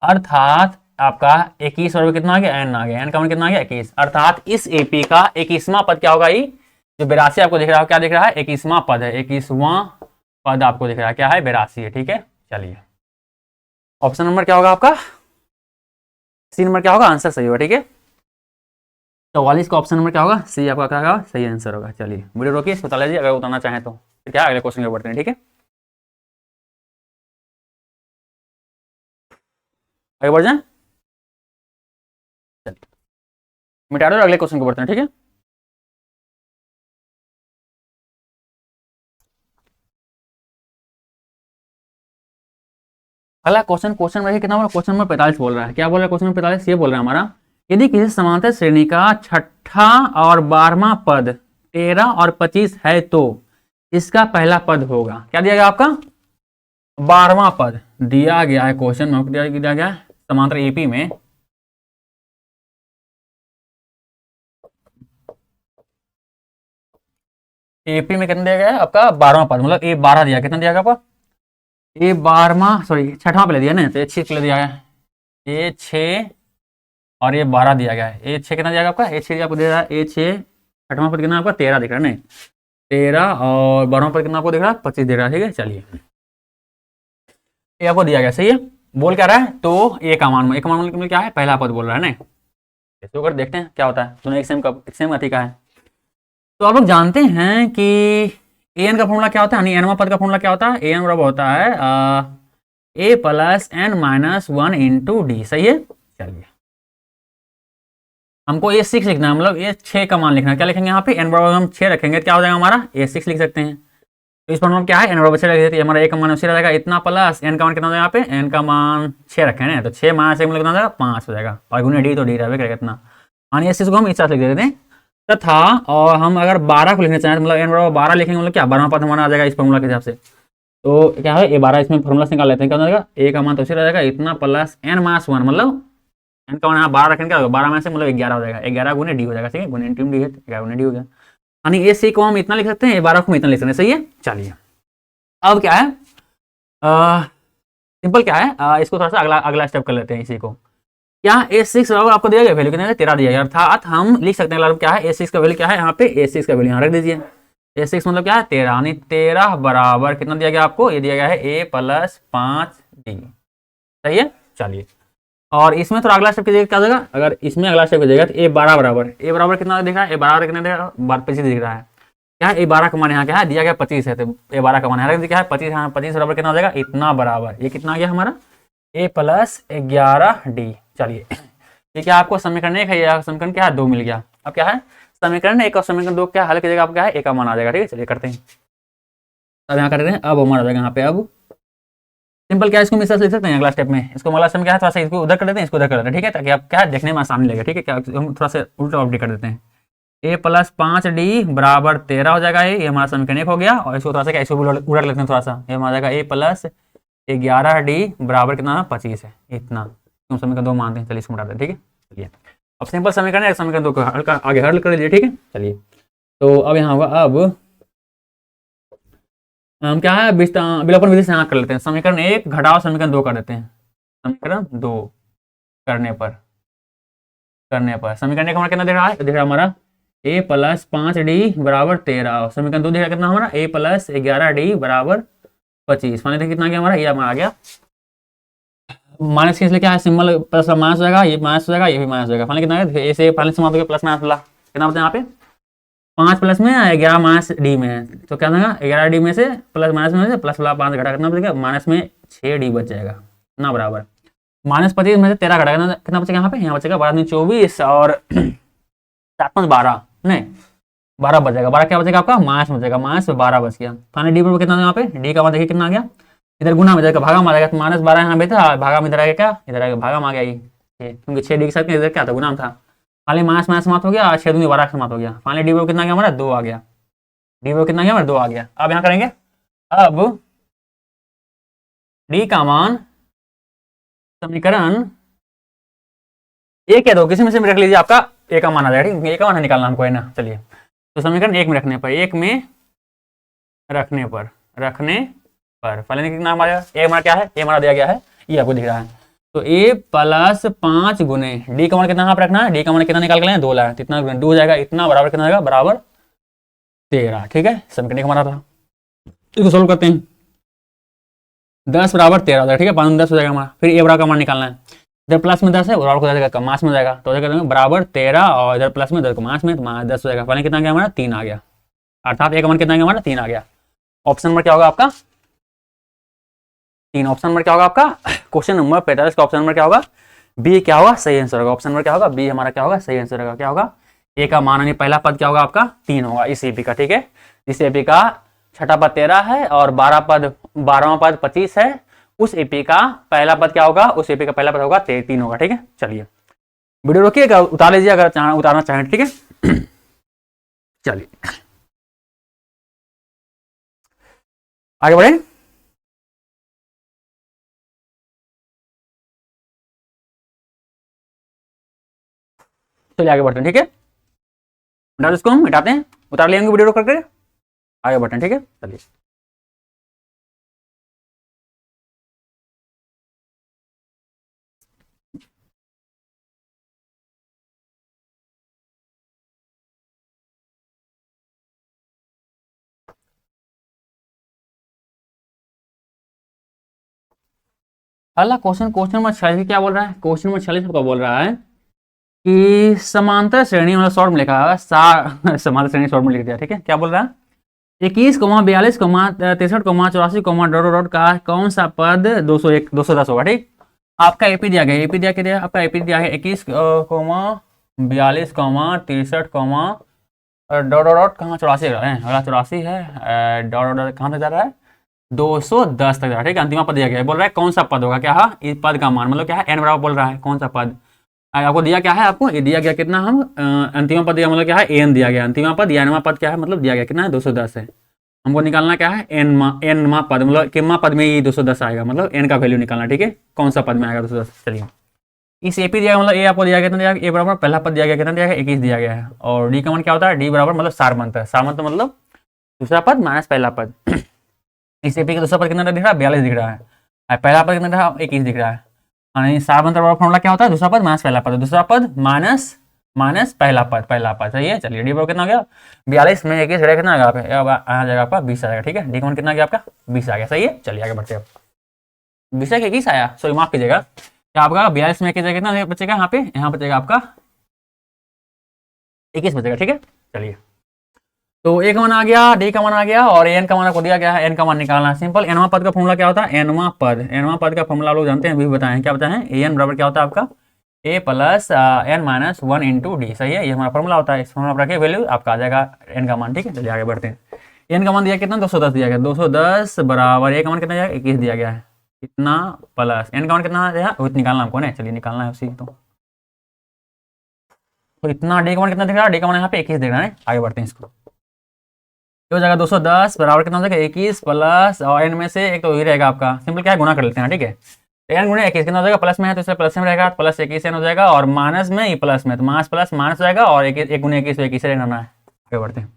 अर्थात आपका 21 और कितना आ गया एन आ गया, एन का मान कितना आ गया 21, अर्थात इस एपी का 21वां पद क्या होगा, ये जो 82 आपको दिख रहा है क्या दिख रहा है 21वां पद है, 21वां पद आपको दिख रहा है क्या है 82 है, ठीक है। चलिए ऑप्शन नंबर क्या होगा आपका सी नंबर क्या होगा, आंसर सही होगा। ठीक है, 44 का ऑप्शन नंबर क्या होगा, सी आपका क्या होगा, सही आंसर होगा। चलिए वीडियो रोकिए, इसको उतार लीजिए अगर उतारना चाहें तो। फिर क्या अगले क्वेश्चन के बढ़ते हैं। ठीक है, आगे बढ़ जाए, चलिए मिटा दो, अगले क्वेश्चन को बढ़ते हैं। ठीक है, अगला क्वेश्चन, क्वेश्चन में कितना बोला, क्वेश्चन नंबर 45 बोल रहा है। क्या बोल रहा है क्वेश्चन नंबर 45, ये बोल रहा है हमारा, यदि किसी समांतर श्रेणी का छठा और 12वां पद 13 और 25 है तो इसका पहला पद होगा। क्या दिया गया आपका, 12वां पद दिया गया है क्वेश्चन में, दिया गया है समांतर एपी में। एपी में कितना दिया गया है आपका, 12वां पद, मतलब ए 12 दिया, कितना दिया गया आपका, ए 12वां, सॉरी छठवां पहले दिया ना, तो ए 6 पहले दिया गया है, ए 6 और ये 12 दिया गया है। ए 6 कितना दिया गया आपका, ए 6 आपको दे रहा है, ए 6 छठवां पद कितना आपका 13 दिख रहा है ना, 13 और 12वां पद कितना आपको दिख रहा है, 25 दिख रहा है। ठीक है, चलिए ये आपको दिया गया, सही है। बोल क्या रहा है, तो ए का मान, ए का मान मतलब क्या है, पहला पद बोल रहा है ना। इसको कर देखते हैं क्या होता है, दोनों एक सेम गति का है। तो आप लोग जानते हैं कि ए एन का फॉर्मूला क्या होता है, यानी एनवां पद का फॉर्मूला क्या होता है, ए एन बराबर होता है A plus N minus 1 into D, सही है। चलिए हमको ए 6 लिखना है, मतलब ए 6 का मान लिखना है। क्या लिखेंगे यहाँ पे, एन बराबर हम 6 रखेंगे, क्या हो जाएगा हमारा, ए 6 लिख सकते हैं। तो इस फॉर्मूला क्या है, एन बराबर 6 लिख देते हैं, हमारा ए का मान 6 रहेगा, इतना प्लस एन का मान कितना हो जाएगा यहाँ पे, एन का मान 6 रखे हैं, तो 6 माइनस 1 मतलब कितना हो जाएगा, 5 हो जाएगा, और गुने डी तो डी रहेगा कितना, यानी इस चीज को हम इस तरह लिख देते हैं तथा। और हम अगर 12 को लिखना चाहें तो मतलब एन बराबर 12 लिखेंगे, मतलब क्या 12वां पद हमारा आ जाएगा इस फॉर्मूला के हिसाब से। तो क्या है, ए 12 इसमें फॉर्मूला से निकाल लेते हैं, क्या हो जाएगा, ए का मान तो 6 रहेगा, इतना प्लस एन माइनस 1, मतलब एन का मान यहाँ 12 रखेंगे, 12 में से मतलब 11 हो जाएगा, 11 गुने डी हो जाएगा, ठीक है, गुने डी है, 11 गुने डी हो गया, यानी ए सी को हम इतना लिख सकते हैं, ए 12 को हम इतना लिख सकते हैं, सही है। चलिए अब क्या है, सिंपल क्या है, इसको थोड़ा सा अगला अगला स्टेप कर लेते हैं इसी को। यहाँ ए 6 बराबर आपको दिया गया, वैल्यू कितना है, 13 दिया गया, अर्थात हम लिख सकते हैं क्या है, ए 6 का वैल्यू क्या है, यहाँ पे ए 6 का वैल्यू यहाँ रख दीजिए, ए 6 मतलब क्या है 13, यानी 13 बराबर कितना दिया गया आपको, ये दिया गया है ए प्लस 5 डी, सही है। चलिए और इसमें थोड़ा अगला स्टेप कीजिएगा, क्या हो जाएगा, अगर इसमें अगला स्टेप कीजिएगा तो ए 12 बराबर, ए बराबर कितना दिख रहा है, ए 12 कितना दिख रहा है, 25 दिख रहा है। क्या है, ए 12 का मान यहाँ क्या है, दिया गया 25 है, तो ए 12 का मान यहाँ क्या है 25, हाँ 25 बराबर कितना हो जाएगा, इतना बराबर, ये कितना आ गया हमारा, ए प्लस 11 डी। चलिए ये क्या आपको समीकरण 1 है, या समीकरण क्या है 2 मिल गया। अब क्या है, समीकरण 1 और समीकरण 2 क्या हल कीजिएगा, आपको क्या है ए का मान आ जाएगा। ठीक है, चलिए करते हैं, अब यहाँ कर रहे हैं, अब हमारा आ जाएगा यहाँ पे, अब सिंपल क्या है, इसको मिस लिख सकते हैं अगला स्टेप में, इसको अगला स्टेप क्या है, थोड़ा सा इसको उधर कर देते हैं, इसको उधर कर देते हैं, ठीक है, ताकि आप क्या है देखने में आसानी लगे। ठीक है, क्या हम थोड़ा सा उल्टा अपडेट कर देते हैं, ए प्लस 5 डी बराबर 13 हो जाएगा, ये हमारा समीकरण 1 हो गया, और इसको थोड़ा सा क्या, इसको उलट लेते हैं थोड़ा सा, ये हमारा जाएगा ए प्लस 11 डी बराबर कितना 25 है, इतना हम समीकरण 2 मानते हैं। चलिए इसको मिटा दें, ठीक है। चलिए अब सिंपल समीकरण है, समीकरण 2 को आगे हल कर लीजिए, ठीक है। चलिए तो अब यहाँ होगा, अब हम क्या है विलोपन विधि से यहाँ कर लेते हैं, समीकरण 1 घटाओ समीकरण 2 कर देते हैं, समीकरण 2 करने पर समीकरण 1 हमारा कितना दिख रहा है, दिख रहा है हमारा ए प्लस 5 डी बराबर 13, समीकरण 2 दिख रहा है कितना हमारा, ए प्लस 11 डी बराबर 25, मान कितना गया हमारा, ये हमारा आ गया माइनस के, इसलिए क्या है सिंबल प्लस माइनस हो जाएगा, ये माइनस हो जाएगा, ये भी माइनस हो जाएगा, फाइनली कितना है, ए से फाइनल समाप्त हो गया, प्लस माइनस वाला कितना होता है यहाँ पे 5 प्लस में 11 माइनस डी में है, तो क्या होगा 11 डी में से प्लस माइनस में से प्लस वाला 5 घटा कितना बचेगा, माइनस में 6 डी बच जाएगा ना, बराबर माइनस 25 में से 13 घटा कितना बचेगा, यहाँ बचेगा 12 24 और 7 5 12 नहीं 12 बचेगा, 12 क्या बचेगा आपका, माइनस बचेगा, माइनस 12 बच गया, फाइनली डी पर कितना यहाँ पे, डी का मान देखिए कितना आ गया, इधर गुना में जाएगा, भागा में आ जाएगा, तो माइनस 12 यहाँ पे था, भागा में इधर आएगा, क्या इधर आएगा, भागा में आ गया ये, क्योंकि 6 डी के साथ इधर क्या था, गुना में था, फाइनली माइनस माइनस समाप्त हो गया, 6 दूनी 12 समाप्त हो गया, फाइनली डी कितना गया हमारा 2 आ गया, डी कितना गया हमारा 2 आ गया। अब यहाँ करेंगे, अब डी का मान समीकरण 1 या 2 किसी में से रख लीजिए, आपका ए का मान आ जाएगा, ठीक है, ए का मान निकालना हमको है ना। चलिए तो समीकरण 1 में रखने पर, 1 में रखने पर फाइनली कितना हमारा ए हमारा क्या है, ए हमारा दिया गया है, ये आपको दिख रहा है, तो ए प्लस 5 गुने डी का मान कितना यहाँ पर रखना है, डी का मान कितना निकाल के लाए 2 लाए, इतना 2 हो जाएगा, इतना बराबर कितना जाएगा, बराबर 13, ठीक है, समीकरण 1 हमारा था। इसको सोल्व करते हैं, 10 बराबर 13 हो जाएगा, ठीक है, 5 10 हो जाएगा हमारा, फिर ए बराबर का मान निकालना है, इधर प्लस में 10 है, और को जाएगा मास में जाएगा, तो करेंगे बराबर 13 और इधर प्लस में, इधर को मास में, तो मास 10 हो जाएगा। पहले कितना गया हमारा 3 आ गया, अर्थात एक मान कितना गया हमारा 3 आ गया। ऑप्शन नंबर क्या होगा आपका 3। ऑप्शन नंबर क्या होगा आपका क्वेश्चन नंबर 45 का ऑप्शन नंबर क्या होगा बी, क्या होगा सही आंसर होगा। ऑप्शन नंबर क्या होगा बी हमारा क्या होगा सही आंसर होगा। क्या होगा ए का मान यानी पहला पद क्या होगा आपका 3 होगा इस एपी का, ठीक है। इस एपी का छठा पद 13 है और 12वां पद 25 है। उस एपी का पहला पद क्या होगा, उस एपी का पहला पद होगा 3 होगा, ठीक है। चलिए वीडियो रोकिएगा, उतार लीजिए अगर उतारना चाहें, ठीक है। चलिए आगे बढ़े। चलिए आगे बढ़ते हैं, ठीक है। इसको हम मिटाते हैं, उतार लेंगे वीडियो रोक करके, आगे बढ़ते हैं, ठीक है। चलिए अगला क्वेश्चन नंबर 46 क्या बोल रहा है, क्वेश्चन नंबर 46 का बोल रहा है कि समांतर श्रेणी, मतलब शॉर्ट में लिखा है समांतर श्रेणी शॉर्ट में लिख दिया, ठीक है। क्या बोल रहा है 21, 42, 63, 84, डॉट डॉट का कौन सा पद 201 210 होगा, ठीक। आपका एपी दिया गया, एपी दिया क्या, आपका एपी दिया है 21, 42, 63, डॉट डॉट कहाँ 84 है, अगला 84 है, डॉट डॉट कहाँ तक जा रहा है 210 तक जा रहा है, ठीक है। अंतिम पद दिया गया है, बोल रहा है कौन सा पद होगा, क्या है इस पद का मान, मतलब क्या है एन बराबर बोल रहा है कौन सा पद। आपको दिया क्या है, आपको ये दिया गया कितना, हम अंतिम पद दिया मतलब क्या है एन दिया गया, अंतिम पद या नवा पद क्या है मतलब दिया गया कितना है 210 है। हमको निकालना क्या है एन मा पद, मतलब कितना पद में ये 210 आएगा, मतलब एन का वैल्यू निकालना, ठीक है कौन सा पद में आएगा 210। चलिए इस एपी दिया मतलब ए आपको दिया गया कितना दिया गया, ए बराबर पहला पद दिया गया कितना दिया गया 21 दिया गया है, और डी का मान क्या होता है डी बराबर मतलब सारमंत है, सारमंत मतलब दूसरा पद माइनस पहला पद। इस एपी का दूसरा पद कितना दिख रहा है 42 दिख रहा है, और पहला पद कितना दिख रहा है 21 दिख रहा है। यानी सारमंत बराबर फॉर्मूला क्या होता है दूसरा पद माइनस पहला पद, दूसरा पद माइनस माइनस पहला पद सही है। चलिए डी बराबर कितना गया 42 में 21 घटा कितना आ गया, अब आ जाएगा आपका 20 आ जाएगा, ठीक है। डी का मान कितना गया आपका 20 आ गया, सही है। चलिए आगे बढ़ते हैं, 20 से 21 आया, सॉरी माफ कीजिएगा, क्या आपका 42 में 21 कितना बचेगा, यहाँ बचेगा आपका 21 बचेगा, ठीक है। चलिए तो ए का मान आ गया, डी का मान आ गया, और एन का मान आपको दिया गया है, एन का मान निकालना है सिंपल। एनवा पद का फॉर्मूला क्या होता है, एनवा पद का फॉर्मूला लोग जानते हैं, अभी बताएं क्या बताएं, ए एन बराबर क्या होता है आपका A plus N minus 1 into D, सही है, ये हमारा फॉर्मूला होता है। इस फॉर्मूला पर रखे वैल्यू आपका आ जाएगा एन का मान, ठीक है। चलिए आगे बढ़ते हैं। एन का मान दिया कितना 210 दिया गया, 210 बराबर ए का मान कितना दिया 21 दिया गया है, कितना प्लस एन का मान कितना है निकालना हमको ना, चलिए निकालना है उसी तो इतना डी का मान कितना दिख रहा है, डी का मान यहाँ पे 21 दिख रहा है। आगे बढ़ते हैं, इसको हो जाएगा 210 बराबर कितना हो जाएगा 21 प्लस, और एन में से एक तो वही रहेगा आपका, सिंपल क्या है गुना कर लेते हैं, ठीक है। एन गुना 21 कितना हो जाएगा प्लस में है तो इससे प्लस में रहेगा, प्लस 21 एन हो जाएगा, और माइनस में ये प्लस में तो माइनस प्लस माइनस हो जाएगा, और एक गुना 21 21 एन आना है। आगे बढ़ते हैं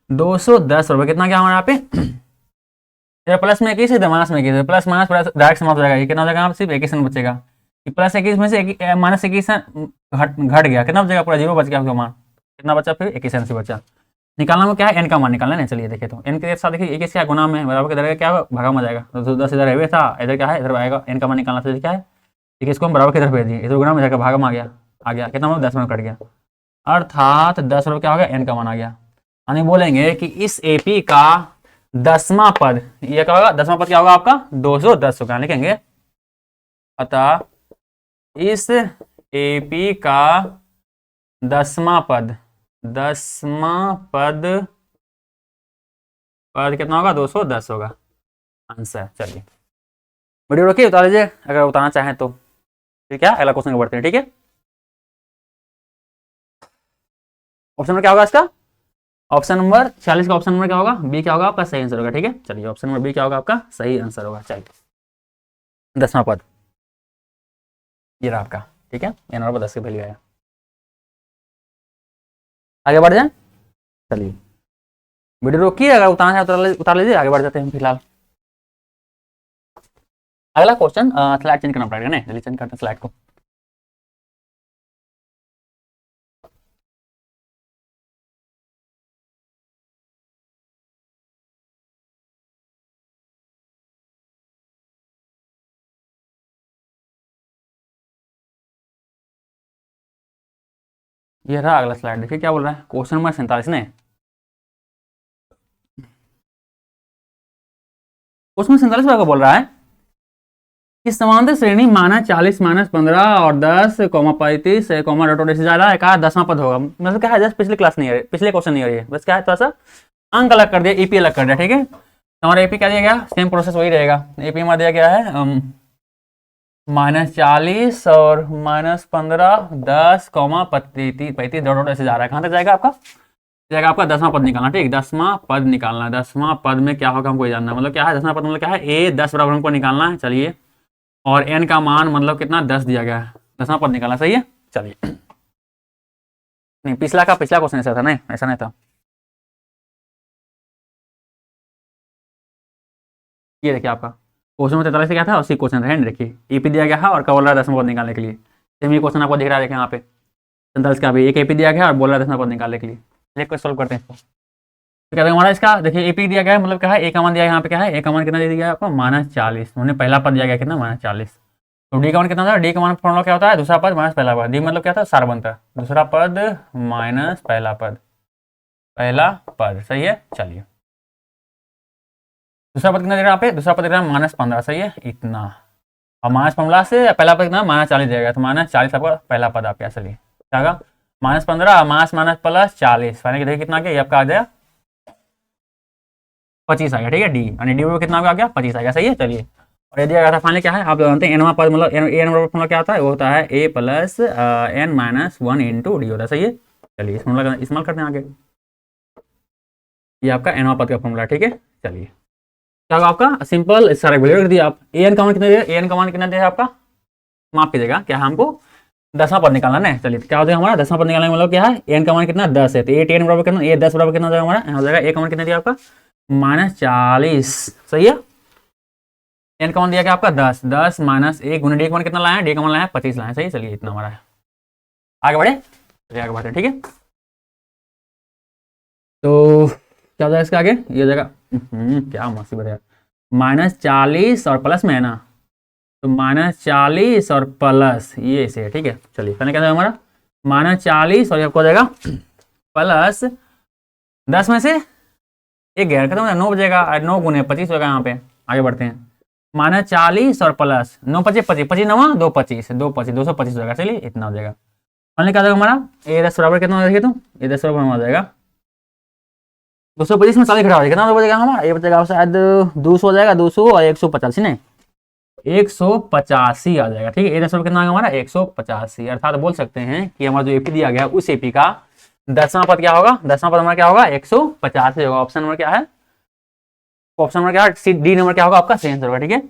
210 रुपये कितना क्या हमारे यहाँ पे प्लस में 21 है माइनस में 21 प्लस माइनस प्लस डायरेक्ट समाप्त हो जाएगा, ये कितना हो जाएगा आप सिर्फ 21 बचेगा, प्लस 21 में से माइनस 21 घट गया, कितना बचेगा पूरा जीरो बच गया आपका मान, कितना बचा फिर 21 से बचा। निकालना में क्या है एन का मान निकालना है, चलिए देखिए तो एन के साथ देखिए एक क्या गुना में बराबर के क्या भागा में जाएगा, तो 10 इधर है था, इधर क्या है इधर आएगा, एन का मान निकालना चाहिए क्या है ठीक है, इसको हम बराबर की तरफ भेज दिए, इधर गुना में जाकर भागा में आ गया कितना मतलब 10 में कट गया, अर्थात 10 रुपये क्या हो गया एन का मान आ गया। यानी बोलेंगे कि इस एपी का 10वां पद, ये क्या होगा 10वां पद क्या होगा आपका 210 होगा, लिखेंगे अतः इस एपी का 10वां पद कितना होगा 210 होगा आंसर। चलिए वीडियो रोकिए, उतार लीजिए अगर उतारना चाहें तो, ठीक है। अगला क्वेश्चन बढ़ते हैं, ठीक है। ऑप्शन नंबर क्या होगा इसका, ऑप्शन नंबर 46 का ऑप्शन नंबर क्या होगा बी, क्या होगा आपका सही आंसर होगा, ठीक है। चलिए ऑप्शन नंबर बी क्या होगा आपका सही आंसर होगा। चलिए 10वां पद ये रहा आपका, ठीक है, ये नंबर 10 के वैल्यू आया। आगे बढ़ जाए, चलिए वीडियो रोकिए, अगर उतारना है उतार लीजिए, आगे बढ़ जाते हैं फिलहाल। अगला क्वेश्चन स्लाइड चेंज करना पड़ेगा ना, जल्दी चेंज करते हैं स्लाइड को। ये रहा अगला स्लाइड, देखिए क्या बोल रहा है क्वेश्चन नंबर 47 ने। क्वेश्चन नंबर 47 को बोल रहा है कि समांतर श्रेणी माना 40 माइनस 15 और 10 कॉमा 35 कॉमा डॉट डॉट ऐसे जा रहा है, कहा 10वां पद होगा। मतलब क्या है, जस्ट पिछले क्लास नहीं है, पिछले क्वेश्चन नहीं है, बस क्या है थोड़ा सा अंक अलग कर दिया, एपी अलग कर दिया, ठीक है। हमारा एपी क्या दिया गया, सेम प्रोसेस वही रहेगा। एपी में दिया गया है -40 और -15 10 कॉमा 35 डॉट डॉट ऐसे जा रहा है। कहाँ तक जाएगा आपका, जाएगा आपका 10वां पद निकालना, ठीक, 10वां पद निकालना। 10वां पद में क्या होगा हमको जानना, मतलब क्या है 10वां पद मतलब क्या है, ए 10 बराबर हमको निकालना है, चलिए। और एन का मान मतलब कितना 10 दिया गया है, 10वां पद निकालना, सही है, चलिए। नहीं पिछला क्वेश्चन ऐसा था, नहीं ऐसा नहीं था। ये देखिए आपका क्वेश्चन 43 से क्या था, उसी क्वेश्चन है, देखिए ईपी दिया गया है और क्या बोल रहा है 10वां पद निकालने के लिए। सेम ये क्वेश्चन आपको दिख रहा है, देखिए यहाँ पे 47 का भी एक एपी दिया गया है और बोल रहा है 10वां पद निकालने के लिए। एक को सॉल्व करते हैं इसको। तो क्या हमारा इसका देखिए एपी दिया गया है, मतलब क्या है ए का मान दिया है, यहाँ पे क्या है ए का मान कितना दे दिया है आपको -40, हमने पहला पद दिया गया कितना -40। तो डी का मान कितना था, डी का मान फॉर्मूला क्या होता है, दूसरा पद माइनस पहला पद, डी मतलब क्या था सार बनता है, दूसरा पद माइनस पहला पद, पहला पद, सही है, चलिए। दूसरा पद कितना दे रहा है यहाँ पे, दूसरा पद दे रहा है -15, सही है, इतना। और माइनस फॉर्मूला से पहला पद कितना -40 देगा, तो -40 आपका पहला पद आपका चलिए क्या होगा -15 माइनस माइनस प्लस 40, फाइनल देखिए कितना आ गया, ये आपका आ गया 25 आ गया, ठीक है। डी यानी डी कितना आ गया 25 आ गया, सही है, चलिए। और ये दिया गया था फाइनल क्या है, आप जानते हैं एनवा पद मतलब ए एन फॉर्मूला क्या होता है, वो होता है A plus N minus 1 into D होता है, सही है, चलिए इस फॉर्मूला का इस्तेमाल करते हैं आगे। ये आपका एनवा पद का फॉर्मूला, ठीक है, चलिए क्या होगा आपका सिंपल सारा वैल्यू रख दिया आप। ए एन का मान कितना दिया, ए एन का मान कितना दिया आपका, माफ कीजिएगा, क्या है हमको 10वां पद निकालना है, चलिए क्या हो जाएगा हमारा 10वां पद निकालने मतलब क्या है, एन का मान कितना 10 है, तो ए टेन बराबर कितना, ए 10 बराबर कितना हो जाएगा हमारा, हो जाएगा ए का मान कितना दिया आपका -40, सही है। एन का मान दिया गया आपका 10, 10 माइनस एक गुना डी का मान कितना लाया है, डी का मान लाया है 25 लाया है, सही, चलिए इतना हमारा है। आगे बढ़े, चलिए आगे बढ़ते हैं, ठीक है। तो क्या हो जाएगा इसका आगे, ये हो जाएगा क्या मुसीबत है, -40 और प्लस में है ना, तो -40 और प्लस ये से, ठीक है, चलिए पहले क्या हमारा -40 और आपको हो जाएगा प्लस 10 में से एक गैर खत्म हो जाएगा, 9 बजेगा, 9 गुने 25 होगा यहाँ पे। आगे बढ़ते हैं, -40 और प्लस 9 25 25 25 9 2 25 2 25 225 हो जाएगा, चलिए इतना हो जाएगा। फाइनली क्या हो जाएगा हमारा ए 10 बराबर कितना हो जाएगा, तो ए 10 बराबर हो जाएगा 225 में 40 घटा हो जाएगा, कितना हो बचेगा हमारा, ये बचेगा शायद 200 हो जाएगा, 200 और 185 नहीं 185 आ जाएगा, ठीक है। ए 10 कितना आएगा हमारा 185, अर्थात बोल सकते हैं कि हमारा जो एपी दिया गया उस एपी का 10वां पद क्या होगा, 10वां पद हमारा क्या होगा 185 होगा। ऑप्शन नंबर क्या है, ऑप्शन नंबर क्या है, डी नंबर क्या होगा आपका सही आंसर होगा, ठीक है।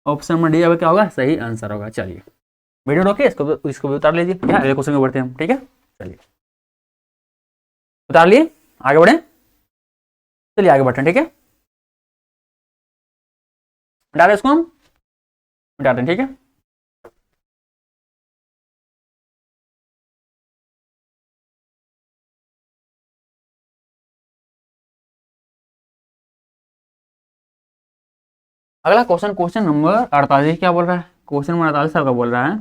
ऑप्शन नंबर डी क्या होगा सही आंसर होगा। चलिए वीडियो रोकिए, इसको भी उतार लीजिए, क्या अगले क्वेश्चन में बढ़ते हैं हम, ठीक है। चलिए उतार लिए, आगे बढ़े, चलिए आगे बढ़ते हैं, ठीक है। डालें इसको हम डालते हैं, ठीक है। अगला क्वेश्चन, क्वेश्चन नंबर 48 क्या बोल रहा है, क्वेश्चन नंबर 48 का बोल रहा है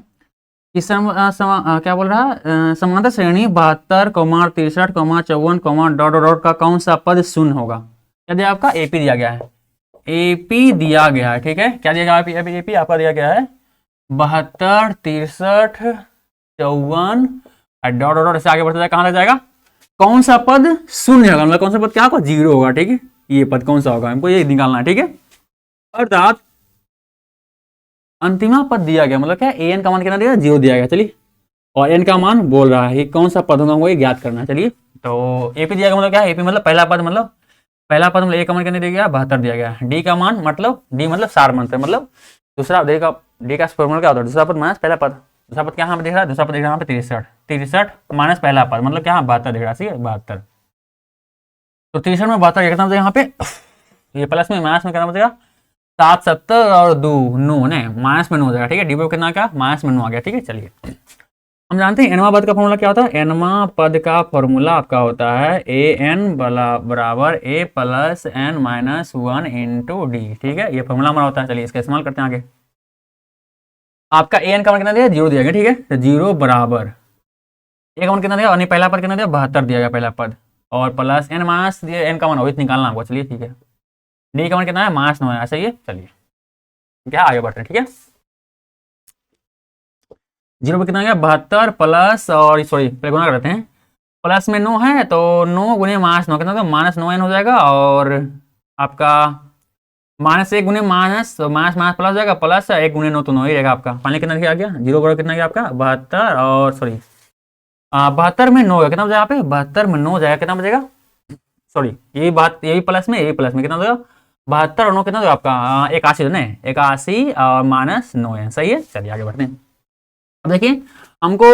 कि क्या बोल रहा है, समांतर श्रेणी 72, 63, 54, डॉट डॉट का कौन सा पद शून्य होगा। क्या दिया आपका एपी दिया गया है, एपी दिया गया है, ठीक है। क्या दिया गया एपी, एपी आपका दिया गया है 72, 63, 54 डॉट डॉट ऐसे आगे बढ़ता जाएगा, कहाँ तक जाएगा, कौन सा पद शून्य होगा, मतलब कौन सा पद क्या होगा 0 होगा, ठीक है। ये पद कौन सा होगा हमको ये निकालना है, ठीक है। अर्थात अंतिमा पद दिया गया, मतलब क्या ए एन का मान कितना दिया 0 दिया गया, चलिए। और एन का मान बोल रहा है कौन सा पद होगा वो ये ज्ञात करना है, चलिए। तो एपी दिया गया मतलब क्या है, एपी मतलब पहला पद, मतलब पहला पद मतलब ए का मान कितना दिया गया 72 दिया गया। डी का मान मतलब डी मतलब सार मंत्र, मतलब दूसरा डी का फॉर्मूला क्या होता है, दूसरा पद माइनस पहला पद, दूसरा पद क्या यहाँ पे दिख रहा है, दूसरा पद दिख रहा है 63, 63 माइनस पहला पद मतलब क्या 72 दिख रहा है, ठीक है 72। तो 63 में 72 कितना बचेगा यहाँ पे, ये प्लस में माइनस में कितना बचेगा 7 70 और 2 9 ने माइनस में 9 हो जाएगा, ठीक है। डी कितना क्या माइनस में 9 आ गया, ठीक है। चलिए हम जानते हैं एनवा पद का फॉर्मूला क्या होता है, एनवा पद का फॉर्मूला आपका होता है ए एन बराबर A plus N minus 1 into D, ठीक है। ये फॉर्मूला हमारा होता है, चलिए इसका इस्तेमाल करते हैं आगे। आपका ए एन का मान कितना दिया 0 दिया गया, ठीक है। तो 0 बराबर ए का मान कितना दिया, और पहला पद कितना दिया, 72 दिया गया पहला पद, और प्लस एन मास दिया, एन का मान वही निकालना हमको, चलिए ठीक है। डी का मान कितना है, मास 9 है, ऐसा ही है, चलिए क्या आगे बढ़ते हैं, ठीक है। 0 पे कितना गया, 72 प्लस, और सॉरी पहले गुना करते हैं, प्लस में 9 है तो 9 गुने माइनस 9 कितना, तो -9n हो जाएगा, और आपका -1 गुने माइनस माइनस माइनस प्लस हो जाएगा, प्लस 1 गुने 9 तो 9 ही रहेगा आपका। फाइनली कितना आ गया, 0 बराबर कितना गया आपका 72, और सॉरी 72 में 9 कितना बचेगा यहाँ पे, 72 में 9 जाएगा, कितना बचेगा, सॉरी यही बात, यही प्लस में कितना हो जाएगा, 72 और 9 कितना हो जाएगा आपका 81 ना, 81 और -9 है, सही है। चलिए आगे बढ़ते हैं। अब देखिए हमको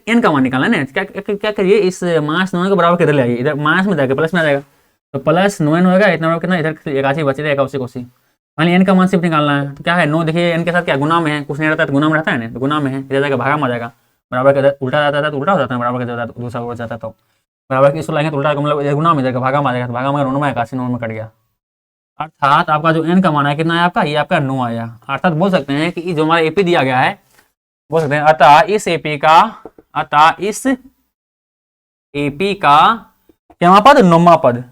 एन का मान निकालना है ना, क्या करिए, इस -9 के बराबर किधर ले आइए, इधर माइनस में जाएगा प्लस में आ जाएगा, तो +9n होगा, इतना बराबर कितना, इधर 81 बचेगा, 81 मानिए एन का मान सिर्फ निकालना है, तो क्या है 9, देखिए एन के साथ क्या गुना में है, कुछ नहीं रहता है तो गुना में रहता है ना, तो गुना में है, इधर जाएगा भागा में आ जाएगा, बराबर के उल्टा जाता है तो उल्टा हो जाता है, बराबर के दूसरा हो जाता है, तो बराबर की इसको लाएंगे तो उल्टा मतलब गुना में जाएगा, भागा में आ जाएगा, तो भागा में 9 में 81 9 में कट गया, अर्थात आपका जो एन का मान है कितना है आपका, ये आपका 9 आया। अर्थात बोल सकते हैं कि जो हमारा एपी दिया गया है, बोल सकते हैं अतः इस एपी का क्या पद, नौमा पद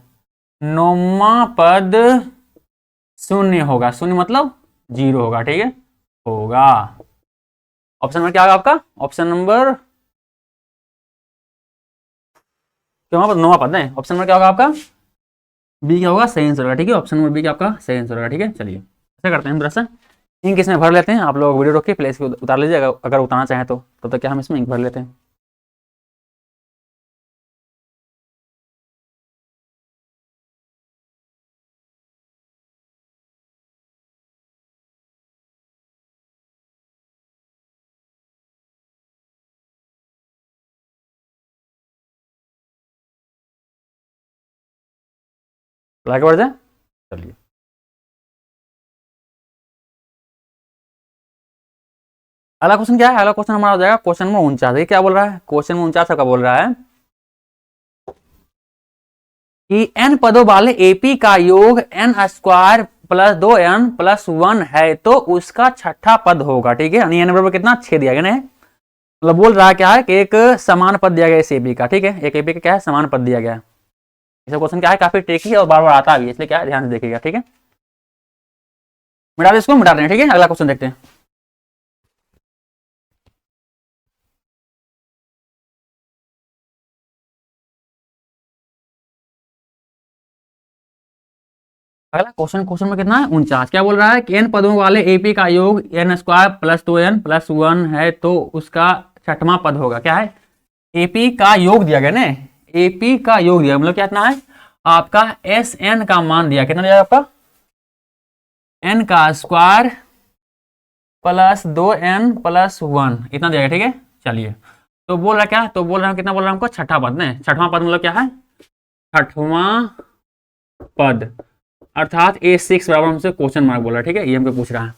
0 होगा, 0 मतलब 0 होगा, ठीक है, होगा। ऑप्शन नंबर क्या होगा आपका, ऑप्शन नंबर क्या पद, नौमा पद है, ऑप्शन नंबर क्या होगा आपका, बी क्या होगा, सही आंसर होगा, ठीक है, ऑप्शन नंबर बी क्या आपका सही आंसर होगा, ठीक है। चलिए ऐसा करते हैं, हम इंक इसमें भर लेते हैं, आप लोग वीडियो रोक के प्लेस को उतार लीजिए, अगर उतारना चाहें तो, तब तक क्या हम इसमें इंक भर लेते हैं। आगे बढ़ जाए, चलिए अगला क्वेश्चन क्या है, अगला क्वेश्चन हमारा हो जाएगा क्वेश्चन नंबर 49। क्या बोल रहा है, क्वेश्चन नंबर 49 का बोल रहा है कि n पदों वाले एपी का योग n² + 2n + 1 है तो उसका छठा पद होगा, ठीक है, यानी n बराबर कितना 6 दिया गया ना, मतलब बोल रहा है क्या है कि एक समान पद दिया गया इस एपी का, ठीक है, एक एपी का क्या है, समान पद दिया गया है। इसे क्वेश्चन क्या है, काफी ट्रिकी है और बार बार आता भी है, इसलिए क्या है ध्यान से देखिएगा, ठीक है। मिटा दे, इसको मिटा दें, ठीक है, अगला क्वेश्चन देखते हैं। अगला क्वेश्चन में कितना है 49। क्या बोल रहा है कि n पदों वाले एपी का योग n² + 2n + 1 है तो उसका छठवां पद होगा। क्या है, एपी का योग दिया गया ना, एपी का योग दिया मतलब क्या इतना है आपका Sn का मान दिया, कितना दिया आपका n का स्क्वायर + 2n + 1 इतना दिया गया, ठीक है। चलिए तो बोल रहा क्या, तो बोल रहा हूँ कितना बोल रहा हूँ हमको, छठा पद ना, छठवां पद मतलब क्या है, छठवां पद, अर्थात A6 बराबर हमसे क्वेश्चन मार्क बोला, ठीक है, ये हमको पूछ रहा है,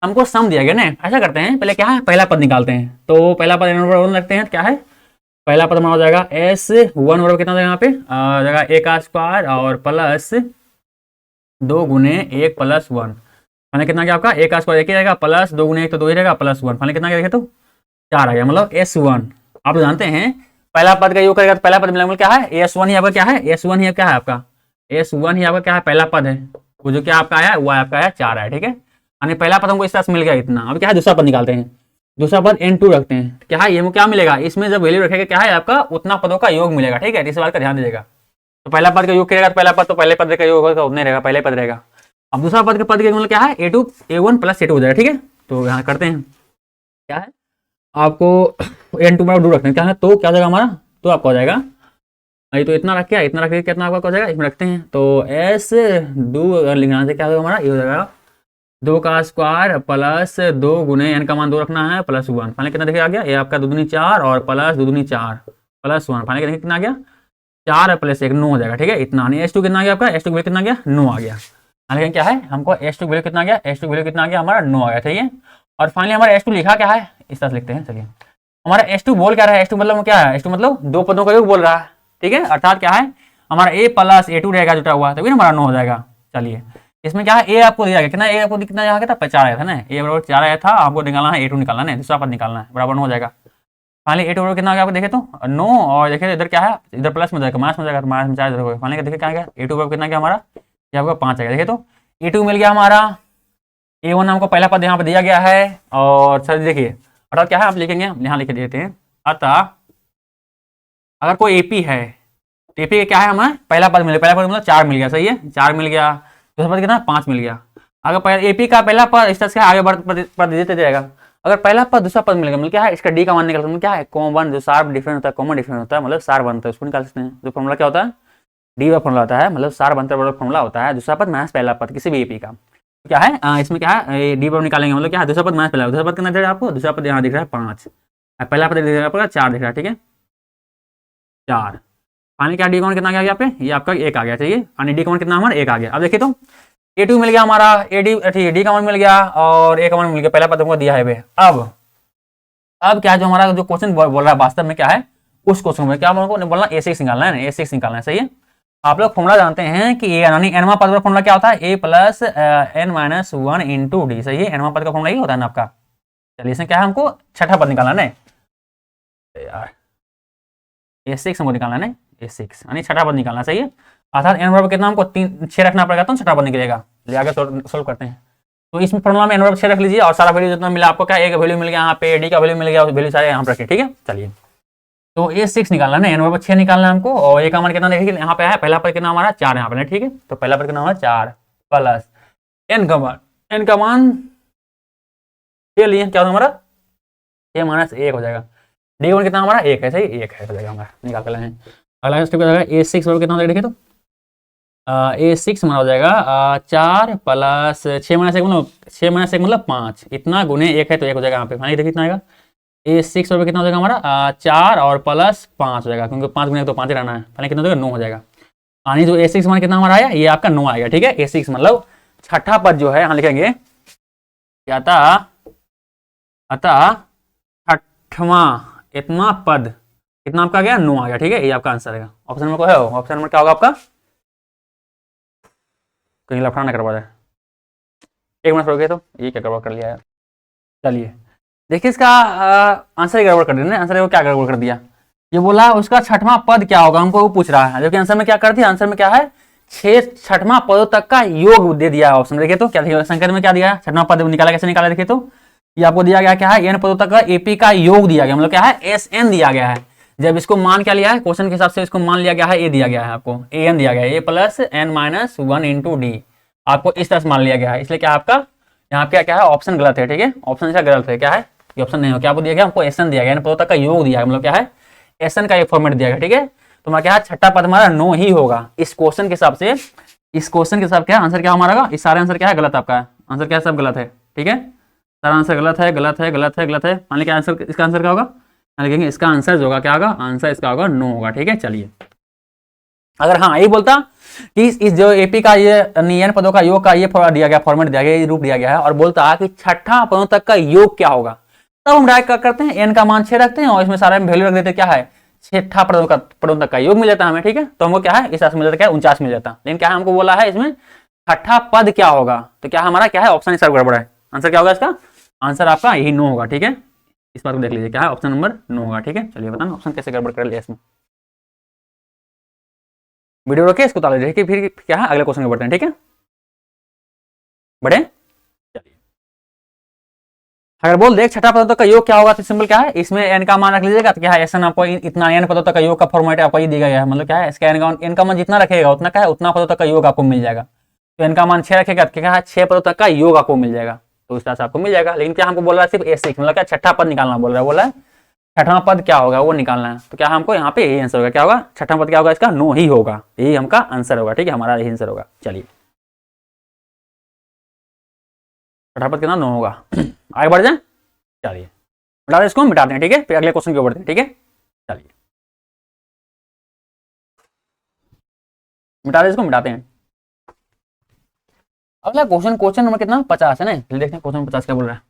हमको सम दिया गया ना। ऐसा करते हैं पहले क्या है, पहला पद निकालते हैं, तो पहला पद रखते हैं, क्या है पहला पद हमारा हो जाएगा S1 बराबर कितना यहाँ पे आ जाएगा a का स्क्वायर और प्लस 2 गुने 1 + 1, मैंने कितना गया आपका a का स्क्वायर 1 ही रहेगा, प्लस 2 गुने 1 तो 2 ही रहेगा, प्लस 1 मैंने कितना गया तो 4 आ गया, मतलब S1। आप तो जानते हैं पहला पद का योग करेगा तो पहला पद मिलेगा, क्या है S1 ही आपका, क्या है S1 ही क्या है आपका, S1 ही आपका क्या है पहला पद है, वो जो क्या आपका आया वो आपका है 4 है, ठीक है, यानी पहला पद हमको इस तरह से मिल गया इतना। अब क्या है दूसरा पद निकालते हैं, दूसरा पद n2 रखते हैं, क्या है ये क्या मिलेगा, इसमें जब वैल्यू रखेगा क्या है आपका उतना पदों का योग मिलेगा, ठीक है, इस बात का ध्यान दीजिएगा। तो पहला पद का योग करेगा तो पहला पद तो पहले पद का योग होगा उतना रहेगा, पहले पद रहेगा। अब दूसरा पद के पद का मतलब क्या है a2 a1 + a2 हो जाएगा, ठीक है। तो यहाँ करते हैं क्या है आपको n2 बराबर 2 रखते हैं, क्या है तो क्या हो जाएगा हमारा, तो आपका हो जाएगा ये तो इतना रख के इतना रख के कितना आपका हो जाएगा, इसमें रखते हैं तो S2 अगर लिखना है क्या होगा हमारा, ये हो जाएगा 2 का स्क्वायर प्लस 2 गुने n का मान 2 रखना है + 1, फाइनल कितना देखिए आ गया, ये आपका 2 दूनी 4 और प्लस 2 दूनी 4 + 1, फाइनल कितना आ गया 4 + 1 9 हो जाएगा, ठीक है, इतना नहीं। S2 कितना आ गया आपका, S2 वैल्यू कितना आ गया 9 आ गया, लेकिन क्या है हमको S2 वैल्यू कितना आ गया, S2 वैल्यू कितना आ गया हमारा 9 आ गया, ठीक है। और फाइनली हमारा S2 लिखा क्या है, इस तरह से लिखते हैं, चलिए हमारा S2 बोल क्या रहा है, S2 मतलब क्या है, S2 मतलब दो पदों का योग बोल रहा है, ठीक है, अर्थात क्या है हमारा a + a2 रहेगा जुटा हुआ, तभी हमारा 9 हो जाएगा। चलिए इसमें क्या है a आपको दिया गया, कितना a आपको कितना यहाँ था 4 आया था ना, a बराबर 4 आया था, आपको निकालना है a2 निकालना है, दूसरा पद निकालना है, बराबर 9 हो जाएगा। फाइनली 8 ओवर कितना आ गया आपको देखे तो 9, और देखिए इधर क्या है, इधर प्लस में जाएगा, माइनस में जाएगा, तो माइनस में 4 इधर होगा। फाइनली देखिए क्या आ गया, A2 ओवर कितना गया हमारा, ये आपका 5 आ गया। देखिए तो A2 मिल गया हमारा, A1 हमको पहला पद यहाँ पे दिया गया है, और सर देखिए अर्थात क्या है, आप लिखेंगे यहाँ लिख देते हैं। अतः अगर कोई एपी है तो एपी का क्या है, हमें पहला पद मिले, पहला पद मतलब 4 मिल गया, सही है, 4 मिल गया। दूसरा पद कितना, 5 मिल गया। अगर पहले एपी का पहला पद इस तरह से आगे पद देते जाएगा। अगर पहला पद दूसरा पद मिल गया, मतलब क्या है, इसका डी का मान निकलता है, मतलब क्या है, कॉमन जो सार डिफरेंस होता है, कॉमन डिफरेंस होता है, मतलब सार बनता है, उसको निकाल सकते हैं। जो फॉर्मूला क्या होता है, डी का फॉर्मूला होता है, मतलब सार बनता है फॉर्मूला होता है दूसरा पद माइनस पहला पद किसी भी एपी का। तो क्या है इसमें क्या है, डी पर निकालेंगे, मतलब क्या है, दूसरा पद माइनस पहला, दूसरा पद कितना दिख रहा है आपको, दूसरा पद यहाँ दिख रहा है 5, पहला पद दिख रहा है आपका 4 दिख रहा है, ठीक है 4। फाइनली क्या डी कॉमन कितना आ गया यहाँ पे, ये आपका 1 आ गया, चाहिए यानी डी कॉमन कितना हमारा 1 आ गया। अब देखिए तो A2 मिल गया हमारा, डी कॉमन मिल गया, और A कॉमन मिल गया, पहला पद हमको दिया है बे। अब क्या जो हमारा जो क्वेश्चन बोल रहा है वास्तव में क्या है, उस क्वेश्चन में क्या बोलना, A6 निकालना है ना, A6 निकालना है, सही है। आप लोग फॉर्मूला जानते हैं कि ए यानी एनवा पद का फॉर्मूला क्या होता है, A plus N minus 1 into D, सही है, एनवा पद का फॉर्मूला ये होता है ना आपका। चलिए इसमें क्या है, हमको छठा पद निकालना है यार, A6 हमको निकालना है, A6 यानी छठा पद निकालना, सही है। अर्थात n बराबर कितना, हमको 6 रखना पड़ेगा तो छठा पद निकलेगा। चलिए आगे सोल्व करते हैं। तो इसमें फॉर्मूला में n बराबर 6 रख लीजिए, और सारा वैल्यू जितना मिला आपको, क्या एक वैल्यू मिल गया यहाँ पे, डी का वैल्यू मिल गया, वैल्यू सारे यहाँ पर रखे, ठीक है। चलिए तो A6 निकालना है, n बराबर 6 निकालना है हमको, और A का मान कितना देखिए यहाँ पे है, पहला पद कितना हमारा 4 यहाँ पे, ठीक है। तो पहला पद कितना हमारा 4 प्लस n का मान ये लिए क्या होगा हमारा, 6 माइनस 1 हो जाएगा। डी वन कितना हमारा 1 है, सही 1 है, हो जाएगा हमारा, निकाल कर लेंगे। अगला स्टेप क्या जाएगा, A6 बराबर कितना हो जाएगा, देखिए तो A6 हमारा हो जाएगा 4 प्लस 6 माइनस 1 मतलब 6 माइनस 1 मतलब 5, इतना गुने 1 है तो 1 हो जाएगा यहाँ पे। फाइनली देखिए कितना आएगा, A6 बराबर कितना हो जाएगा हमारा 4 और प्लस 5 हो जाएगा, क्योंकि 5 गुने तो 5 ही रहना है। फाइनली कितना हो जाएगा 9 हो जाएगा। यानी जो A6 मान कितना हमारा आया, ये आपका 9 आएगा, ठीक है। A6 मतलब छठा पद जो है यहाँ लिखेंगे, अतः छठवां इतना पद कितना आपका गया, 9 आ गया, ठीक है। ये आपका आंसर है। ऑप्शन नंबर को है, ऑप्शन नंबर क्या होगा आपका, कहीं लफड़ा ना करवा जाए। एक मिनट रुक गए तो ये क्या गड़बड़ कर लिया है। चलिए देखिए इसका आंसर ही गड़बड़ कर दिया, आंसर को क्या गड़बड़ कर दिया, ये बोला उसका छठवां पद क्या होगा, हमको वो पूछ रहा है, जबकि आंसर में क्या कर दिया, आंसर में क्या है, 6 छठवां पदों तक का योग दे दिया है ऑप्शन। देखिए तो क्या दिया संकेत में, क्या दिया है, छठवां पद निकाला, कैसे निकाला, देखिए तो ये आपको दिया गया क्या है, n पदों तक का एपी का योग दिया गया, मतलब क्या है SN दिया गया है। जब इसको मान क्या लिया है, क्वेश्चन के हिसाब से इसको मान लिया गया है, ए दिया गया है आपको, AN दिया गया है, A plus N minus 1 into D, आपको इस तरह से मान लिया गया है। इसलिए क्या आपका यहाँ पे क्या है, ऑप्शन गलत है, ठीक है, ऑप्शन इसका गलत है, क्या है ये ऑप्शन नहीं हो, क्या आपको दिया गया, हमको SN दिया गया, n पदों तक का योग दिया है, मतलब क्या है SN का एक फॉर्मेट दिया गया, ठीक है। तो मैं क्या है छठा पद हमारा 9 ही होगा इस क्वेश्चन के हिसाब से, इस क्वेश्चन के हिसाब क्या आंसर क्या हमारा, इस सारे आंसर क्या है गलत, आपका आंसर क्या है, सब गलत है, ठीक है, सारा आंसर गलत है, गलत है, गलत है, गलत है। मान लीजिए आंसर, इसका आंसर क्या होगा, लिखेंगे इसका आंसर जो होगा क्या होगा, आंसर इसका होगा 9 होगा, ठीक है। चलिए अगर हाँ यही बोलता कि इस जो एपी का ये n पदों का योग का ये दिया गया, फॉर्मेट दिया गया, ये रूप दिया गया है, और बोलता कि छठा पदों तक का योग क्या होगा, तब हम डायरेक्ट क्या करते हैं, n का मान 6 रखते हैं और इसमें सारे वैल्यू रख देते हैं, क्या है छठा पदों तक का योग मिल जाता है हमें, ठीक है। तो हमको क्या है इस मिल जाता है, 49 मिल जाता है। लेकिन क्या है हमको बोला है इसमें छठा पद क्या होगा, तो क्या हमारा क्या है ऑप्शन इस गड़बड़ है, आंसर क्या होगा इसका, आंसर आपका यही 9 होगा, ठीक है। इस बात को देख लीजिए क्या है, ऑप्शन नंबर 9 होगा, ठीक है। चलिए बताना ऑप्शन कैसे गड़बड़ कर लिया इसमें, वीडियो रोके इसको ताला देखिए, फिर क्या है अगले क्वेश्चन में बढ़ते हैं, ठीक है, बढ़े। चलिए अगर बोल दे छठा पदों तक का योग क्या होगा, तो सिंपल क्या है, इसमें n का मान रख लीजिएगा, तो क्या है ऐसा आपको इतना n पदों तक का योग का फॉर्मेट आपको ये दिया गया है, मतलब क्या है इसका n का मान जितना रखेगा उतना क्या है, उतना पदों तक का योग आपको मिल जाएगा। तो n का मान 6 रखेगा तो क्या है 6 पदों तक का योग आपको मिल जाएगा, तो इस तरह से आपको मिल जाएगा। लेकिन क्या हमको बोल रहा है सिर्फ A6, मतलब क्या छठा पद निकालना बोल रहा है, बोला है छठवां पद क्या होगा वो निकालना है। तो क्या हमको यहाँ पे यही आंसर होगा, क्या होगा छठा पद क्या होगा इसका 9 ही होगा, यही हमका आंसर होगा, ठीक है, हमारा यही आंसर होगा। चलिए छठा पद कितना 9 होगा आगे बढ़ जाए। चलिए बता दें, इसको मिटाते हैं, ठीक है, फिर अगले क्वेश्चन की ओर बढ़ते हैं, ठीक है। चलिए मिटा दें, इसको मिटाते हैं। अगला क्वेश्चन नंबर कितना 50 है ना, देखते हैं क्वेश्चन 50 क्या बोल रहा है।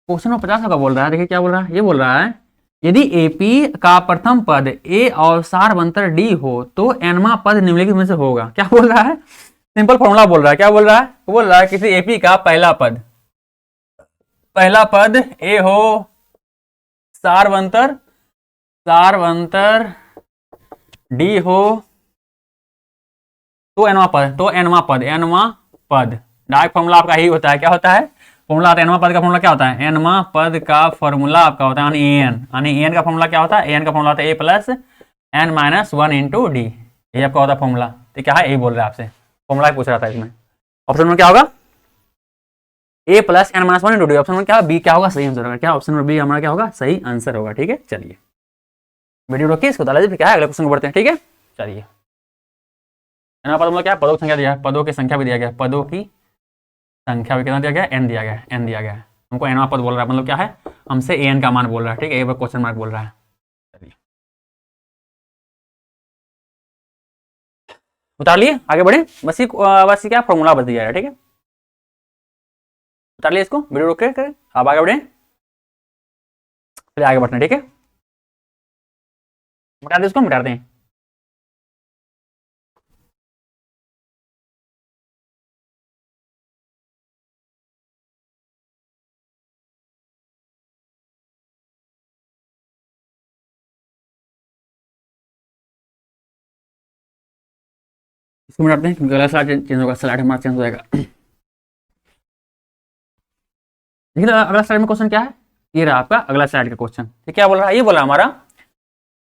क्वेश्चन नंबर 50 का बोल रहा है, देखिए क्या बोल रहा है, ये बोल रहा है यदि एपी का प्रथम पद ए और सारवंतर डी हो तो एनवा पद निम्नलिखित में से होगा। क्या बोल रहा है? सिंपल फॉर्मूला बोल रहा है। क्या बोल रहा है? बोल रहा है किसी एपी का पहला पद ए हो, सारवंतर डी हो तो एनवा पद डायरेक्ट फॉर्मूला आपका ही होता है। क्या होता है फॉर्मूला? एनवा पद का फॉर्मूला क्या होता है? एनवा पद का फॉर्मूला आपका होता है यानी एन का फॉर्मूला क्या होता है? एन का फॉर्मूला होता है A plus N minus 1 into D. ये आपका होता है फॉर्मूला। तो क्या है? ए बोल रहा है आपसे, फॉर्मूला पूछ रहा था इसमें। ऑप्शन में क्या होगा? A plus N minus 1 into D. Option में क्या? बी क्या होगा? सही आंसर होगा। क्या ऑप्शन में बी हमारा क्या होगा? सही आंसर होगा। ठीक है, चलिए वीडियो रोकिए, इसको डालिए, फिर क्या है अगले क्वेश्चन को बढ़ते हैं। ठीक है, चलिए। एनवा पद मतलब क्या है? पदों की संख्या दिया है, पदों की संख्या भी दिया गया, पदों की संख्या भी कितना दिया गया? एन दिया गया, एन दिया गया है। हमको एनवा पद बोल रहा है, मतलब क्या है? हमसे एन का मान बोल रहा है। ठीक है, एक क्वेश्चन मार्क बोल रहा है। चलिए उतार लिए, आगे बढ़े। बस क्या फॉर्मूला बस दिया है। ठीक है, उतार लिए इसको, वीडियो रोक कर अब आगे बढ़े, फिर आगे बढ़ते हैं। ठीक है, मिटा दें इसको, मिटा दें। इसको मिटाते हैं क्योंकि अगला स्लाइड चेंज होगा, स्लाइड हमारा चेंज हो जाएगा। देखिए अगला स्लाइड में क्वेश्चन क्या है? ये रहा आपका अगला स्लाइड का क्वेश्चन। ये क्या बोल रहा है? ये बोला हमारा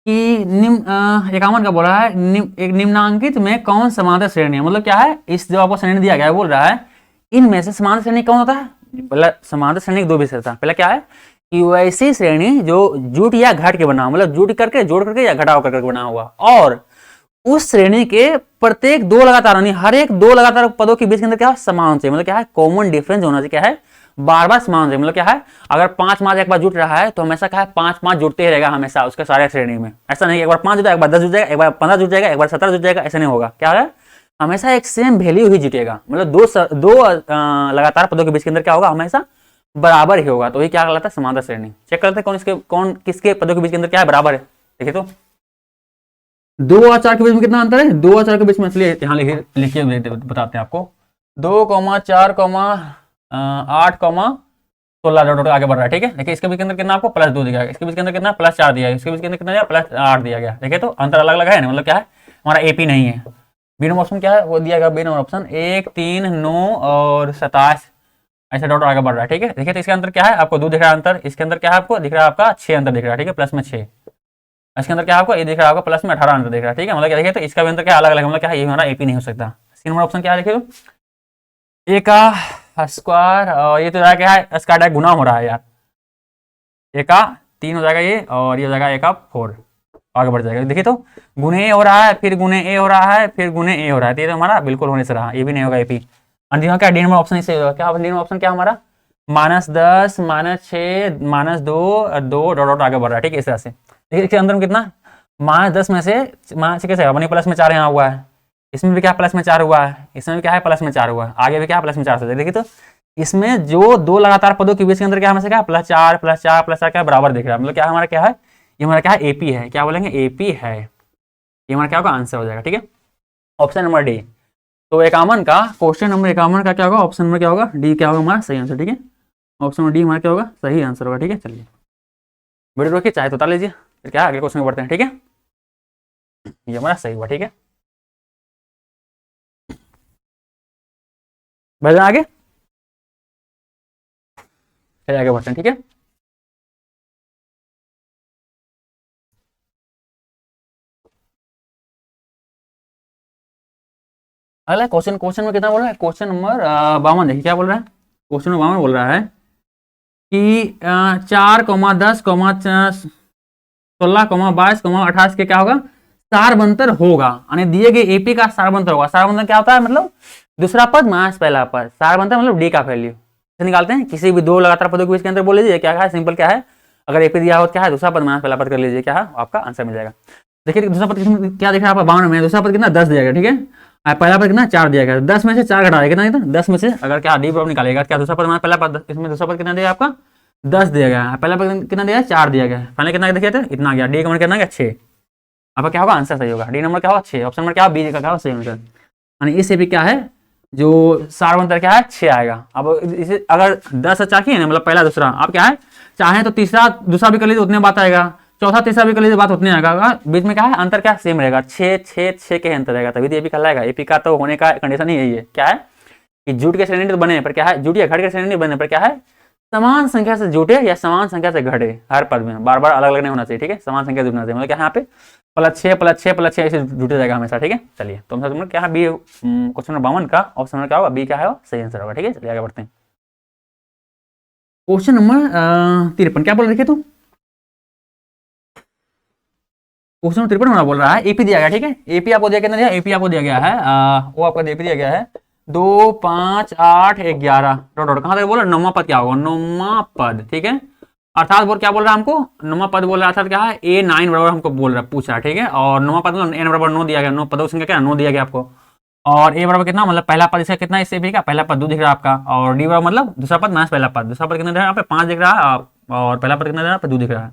कि 51 का बोला है एक निम्नांकित में कौन समांतर श्रेणी है। मतलब क्या है? इस जो आपको श्रेणी दिया गया है, बोल रहा है इनमें से समांतर श्रेणी कौन होता है? पहला समांतर श्रेणी दो विषय था। पहला क्या है कि वैसी श्रेणी जो जुट या घट के बना हुआ, मतलब जुट करके, जोड़ करके या घटाव करके बना हुआ, और उस श्रेणी के प्रत्येक दो लगातार यानी हर एक दो लगातार पदों के बीच के अंदर क्या समान से, मतलब क्या है? कॉमन डिफरेंस होना चाहिए। क्या है? बार बार समान से, मतलब क्या है? अगर 5 5 एक बार जुट रहा है तो हमेशा क्या है? 5 5 जुटते ही रहेगा हमेशा उसके सारे श्रेणी में। ऐसा नहीं एक बार 5 जुट जाएगा, एक बार 10 जुट जाएगा, एक बार 15 जुट जाएगा, एक बार 17 जुट जाएगा, ऐसा नहीं होगा। क्या है? हमेशा एक सेम वैल्यू ही जुटेगा, मतलब दो लगातार पदों के बीच के अंदर क्या होगा? हमेशा बराबर ही होगा। तो ये क्या कहलाता है? समांतर श्रेणी। चेक करते हैं कौन किसके पदों के बीच के अंदर क्या है? बराबर है। देखिए तो 2 और 4 के बीच में कितना अंतर है? 2 और 4 के बीच में, इसलिए यहाँ लिखिए बताते हैं आपको। 2, 4, 8, 16 आगे बढ़ रहा है। ठीक है, देखिए इसके बीच के अंदर कितना आपको +2 दिया गया, इसके बीच के अंदर कितना +4 दिया गया, इसके बीच के अंदर कितना दिया? +8 दिया गया। देखिए तो अंतर अलग अलग है ना, मतलब क्या है? हमारा एपी नहीं है। बी नंबर ऑप्शन क्या है? वो दिया गया बी नंबर ऑप्शन 1, 3, 9 और 27 ऐसे डॉट आगे बढ़ रहा है। ठीक है, देखिए तो इसके अंदर क्या है? आपको 2 दिख रहा है अंतर, इसके अंदर क्या है? आपको दिख रहा है आपका 6 अंतर दिख रहा है। ठीक है, प्लस में 6। इसके अंदर क्या आपको ये दिख रहा होगा प्लस में 18 अंतर दिख रहा है। ठीक है, मतलब क्या? देखिए तो इसका भी अंतर क्या अलग अलग, मतलब क्या है? ये हमारा एपी नहीं हो सकता। सी नंबर ऑप्शन क्या है? देखिए ए का स्क्वायर और ये तो क्या है? स्क्वायर गुना हो रहा है यार। ए का 3 हो जाएगा ये, और ये हो जाएगा ए का 4, आगे बढ़ जाएगा। देखिए तो गुने ए हो रहा है, फिर गुने ए हो रहा है, फिर गुने ए हो रहा है। तो ये तो हमारा बिल्कुल होने से रहा, ये भी नहीं होगा एपी। अंतिम क्या? डी नंबर ऑप्शन इससे होगा। क्या डी नंबर ऑप्शन क्या हमारा? -10 -6 -2 2 डॉट आगे बढ़ रहा है। ठीक है, इस तरह से। देखिए इसके अंदर में कितना? -10 में से कैसे बनी? प्लस में 4 यहाँ हुआ है, इसमें भी क्या प्लस में 4 हुआ है, इसमें भी क्या है? प्लस में 4 हुआ है, आगे भी क्या प्लस में 4 से। देखिए तो इसमें जो दो लगातार पदों के बीच के अंदर क्या हमेशा क्या +4 +4 +4 क्या बराबर दिख रहा है, मतलब क्या हमारा क्या है? ये हमारा क्या है? एपी है। क्या बोलेंगे? एपी है। ये हमारा क्या होगा? आंसर हो जाएगा। ठीक है, ऑप्शन नंबर डी। तो 51 का क्वेश्चन नंबर 51 का क्या होगा? ऑप्शन नंबर क्या होगा? डी क्या होगा हमारा सही आंसर। ठीक है, ऑप्शन नंबर डी हमारा क्या होगा? सही आंसर होगा। ठीक है, चलिए वीडियो रोकिए, चाहे तो उतार लीजिए, फिर क्या अगले क्वेश्चन में बढ़ते हैं। ठीक है, ये हमारा सही हुआ। ठीक है, बढ़ आगे, फिर आगे बढ़ते हैं। ठीक है, अगला क्वेश्चन में कितना बोल रहा है? Question number 52। देखिए क्या बोल रहा है? क्वेश्चन नंबर 52 बोल रहा है कि 4, 10, 16, 22, 28 के क्या होगा? सारबंतर होगा, यानी दिए गए एपी का सारबंतर होगा। सारबंतर क्या होता है? मतलब दूसरा पद माइनस पहला पद। सारबंतर मतलब डी का वैल्यू निकालते हैं किसी भी दो लगातार पदों के बीच के अंदर। बोल लीजिए क्या है? सिंपल क्या है? अगर एपी दिया हो क्या है? दूसरा पद माइनस पहला पद कर लीजिए, क्या है? आपका आंसर मिल जाएगा। देखिए दूसरा पद क्या दिख रहा है आपका? 52 में। दूसरा पद कितना? 10 दिया गया। ठीक है, पहला पद कितना? 4 दिया गया। 10 में से 4 घटाएगा कितना? 10 में से अगर क्या डी प्रॉब्लम निकालेगा क्या? दूसरा पद माइनस पहला पद, इसमें दूसरा पद कितना दिया आपका? 10 दिया गया है, पहला पद कितना दिया है 4 दिया गया है, फाइनल कितना देखिए थे इतना गया, डी का नंबर कितना गया 6। आपका क्या होगा आंसर सही होगा, डी नंबर क्या होगा 6, ऑप्शन नंबर क्या होगा बी का क्या होगा सही आंसर। यानी इससे भी क्या है जो सारवंतर क्या है 6 आएगा। अब इसे अगर 10 से चाहिए ना, मतलब पहला दूसरा, आप क्या है चाहे तो तीसरा दूसरा भी कर लीजिए उतने बात आएगा, चौथा तीसरा भी कर लीजिए बात उतने आएगा, बीच में क्या है अंतर क्या सेम रहेगा, 6 के अंतर रहेगा, तभी तो एपी कहलाएगा। एपी का तो होने का कंडीशन ही यही है, क्या है कि जुट के श्रेणी तो बने पर क्या है, जुट या घट के श्रेणी बने पर क्या है समान संख्या से जुटे या समान संख्या से घटे, हर पद में बार बार अलग अलग नहीं होना चाहिए, ठीक है, समान संख्या जुटना चाहिए, मतलब क्या है यहाँ पे +6 ऐसे जुटे जाएगा हमेशा, ठीक है। चलिए तो हम क्या है बी क्वेश्चन नंबर 52 का ऑप्शन नंबर क्या होगा बी क्या है सही आंसर होगा, ठीक है। चलिए आगे बढ़ते हैं। क्वेश्चन नंबर 53 क्या बोल रहे थे तू, क्वेश्चन नंबर 53 बोल रहा है एपी दिया गया, ठीक है, एपी आपको दिया कितना दिया, एपी आपको दिया गया है वो आपका एपी दिया गया है 2 5 8 11 डॉट डॉट, कहाँ तक बोला नौवां पद क्या होगा, नौवां पद, ठीक है। अर्थात बोल क्या बोल रहा है हमको नौवां पद बोल रहा है, अर्थात क्या है A9 बराबर हमको बोल रहा है पूछा, ठीक है। और नौवां पद मतलब n बराबर 9 दिया गया, 9 पदों की संख्या क्या 9 दिया गया आपको, और ए बराबर कितना मतलब पहला पद इसका कितना इससे भी का पहला पद 2 दिख रहा है आपका, और डी बराबर मतलब दूसरा पद माइनस पहला पद, दूसरा पद कितना दिख रहा है यहाँ पे 5 दिख रहा है और पहला पद कितना दिख रहा है 2 दिख रहा है,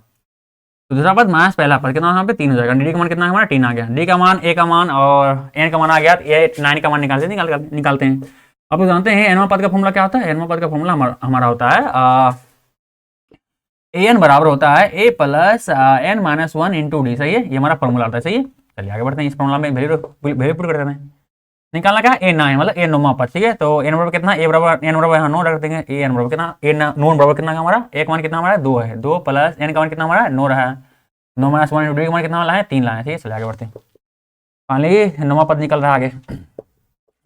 तो दूसरा पद माइनस पहला पद कितना यहाँ पे 3 हो जाएगा। डी का मान कितना हमारा 3 आ गया, डी का मान ए का मान और एन का मान आ गया, A9 का मान निकालते हैं। अब तो जानते हैं एनवां पद का फॉर्मूला क्या होता है, एनवां पद का फॉर्मूला हमारा होता है an बराबर होता है a plus n-1 into D, सही है, ये हमारा फॉर्मूला होता है, सही है। चलिए आगे बढ़ते हैं, इस फॉर्मूला में वैल्यू पुट करते हैं, निकालना क्या है A9 मतलब ए नौवां पद, ठीक है। तो n बराबर कितना a बराबर n बराबर यहाँ 9 रख देंगे, an बराबर कितना a9 बराबर कितना हमारा a का मान कितना हमारा 2 है, 2 प्लस n का मान कितना हमारा 9 रहा है, 9-1 इंटू डी का मान कितना लाए 3 लाए, ठीक है। चलिए आगे बढ़ते हैं, फाइनली नौवां पद निकल रहा है आगे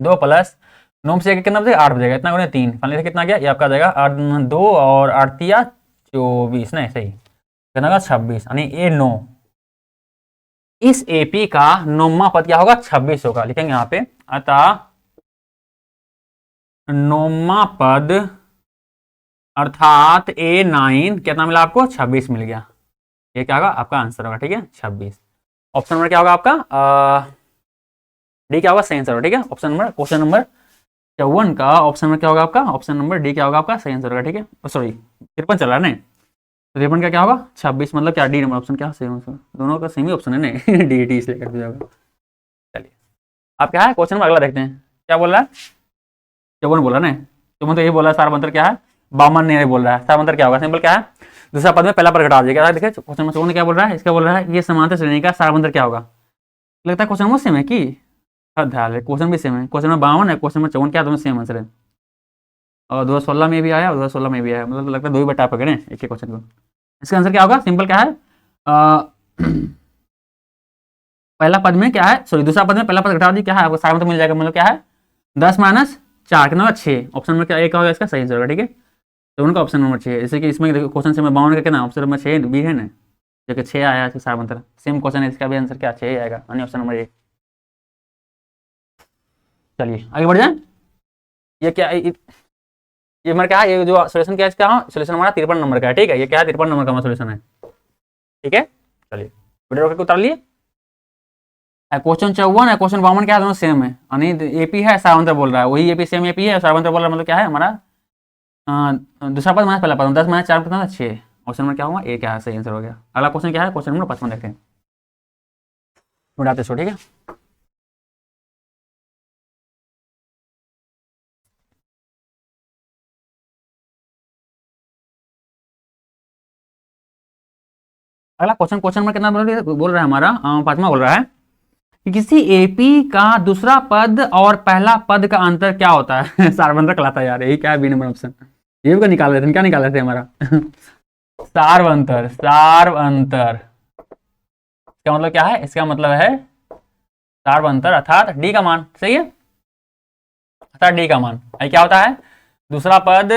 2 प्लस 9 से कितना बजेगा 8 बजेगा, इतना गुने 3, फाइनली कितना गया ये आपका जाएगा 2 और 8 24 नहीं सही कितना होगा 26, यानी A9 इस एपी का नौवां पद क्या होगा 26 होगा, लिखेंगे यहाँ पे, अतः नौवां पद अर्थात A9 कितना मिला आपको 26 मिल गया, ये क्या होगा आपका आंसर होगा, ठीक है 26। ऑप्शन नंबर क्या होगा आपका डी क्या होगा सही आंसर होगा, ठीक है। ऑप्शन नंबर क्वेश्चन नंबर 54 का ऑप्शन नंबर क्या होगा आपका, ऑप्शन नंबर डी क्या होगा आपका सही आंसर होगा, ठीक है। सॉरी 53 चल रहा है ना, 53 का क्या होगा 26 मतलब क्या डी नंबर ऑप्शन क्या सेम आंसर, दोनों का सेम ही ऑप्शन है ना डी डी इसलिए कर दिया होगा। चलिए आप क्या है क्वेश्चन नंबर अगला देखते हैं, क्या बोल रहा है 54 बोला ना, तो मतलब ये बोला है सारवंतर क्या है 52 ने बोल रहा है, सारवंतर क्या होगा सिंपल क्या है दूसरा पद में पहला पद घटा दीजिएगा, देखिए क्वेश्चन नंबर 54 क्या बोल रहा है, इसका बोल रहा है ये समांतर श्रेणी का सारवंतर क्या होगा, लगता है क्वेश्चन नंबर सेम है कि ध्यान है क्वेश्चन भी सेम है, क्वेश्चन नंबर 52 है क्वेश्चन नंबर 54 क्या दोनों सेम आंसर है, और 2016 में भी आया और 2016 में भी आया, मतलब लगता है दो ही बटा पकड़े एक ही क्वेश्चन को। इसका आंसर क्या होगा सिंपल क्या है पहला पद में क्या है सॉरी दूसरा पद में पहला पद घटा दी क्या है आपको सारा मतलब मिल जाएगा, मतलब क्या है 10 माइनस 4 कितना 6, ऑप्शन नंबर क्या एक होगा इसका सही आंसर होगा, ठीक है। तो उनका ऑप्शन नंबर 6 है, जैसे कि इसमें देखो क्वेश्चन से 52 का कितना ऑप्शन नंबर 6 भी है ना, जो कि 6 आया है सारा मतलब सेम क्वेश्चन है, इसका भी आंसर क्या 6 आएगा, यानी ऑप्शन नंबर 1। चलिए आगे बढ़ जाए, ये क्या ये हमारा क्या है ये जो सोल्यूशन क्या है इसका सोल्यूशन हमारा 53 नंबर का है, ठीक है, ये क्या है 53 नंबर का हमारा सोल्यूशन है, ठीक है। चलिए वीडियो रोक के उतार लिए, क्वेश्चन 54 है क्वेश्चन 52 क्या है दोनों सेम है, यानी एपी है सारवंतर बोल रहा है, वही एपी सेम एपी है सारवंतर बोल रहा है, मतलब क्या है हमारा दूसरा पद माइनस पहला पद 10 माइनस 4 कितना 6, ऑप्शन नंबर क्या होगा ए क्या है सही आंसर हो गया। अगला क्वेश्चन क्या है क्वेश्चन नंबर 55 देखते हैं, उड़ाते सो, ठीक है। अगला क्वेश्चन क्वेश्चन नंबर कितना बोल रहा है हमारा 5वां बोल रहा है कि किसी एपी का दूसरा पद और पहला पद का अंतर क्या होता है सारवंतर कहलाता है यार, यही क्या है बी नंबर ऑप्शन, ये भी निकाल रहे थे क्या निकाल रहे थे हमारा सारवंतर, सारवंतर इसका मतलब क्या है, इसका मतलब है सारवंतर अर्थात डी का मान, सही है, अर्थात डी का मान क्या होता है दूसरा पद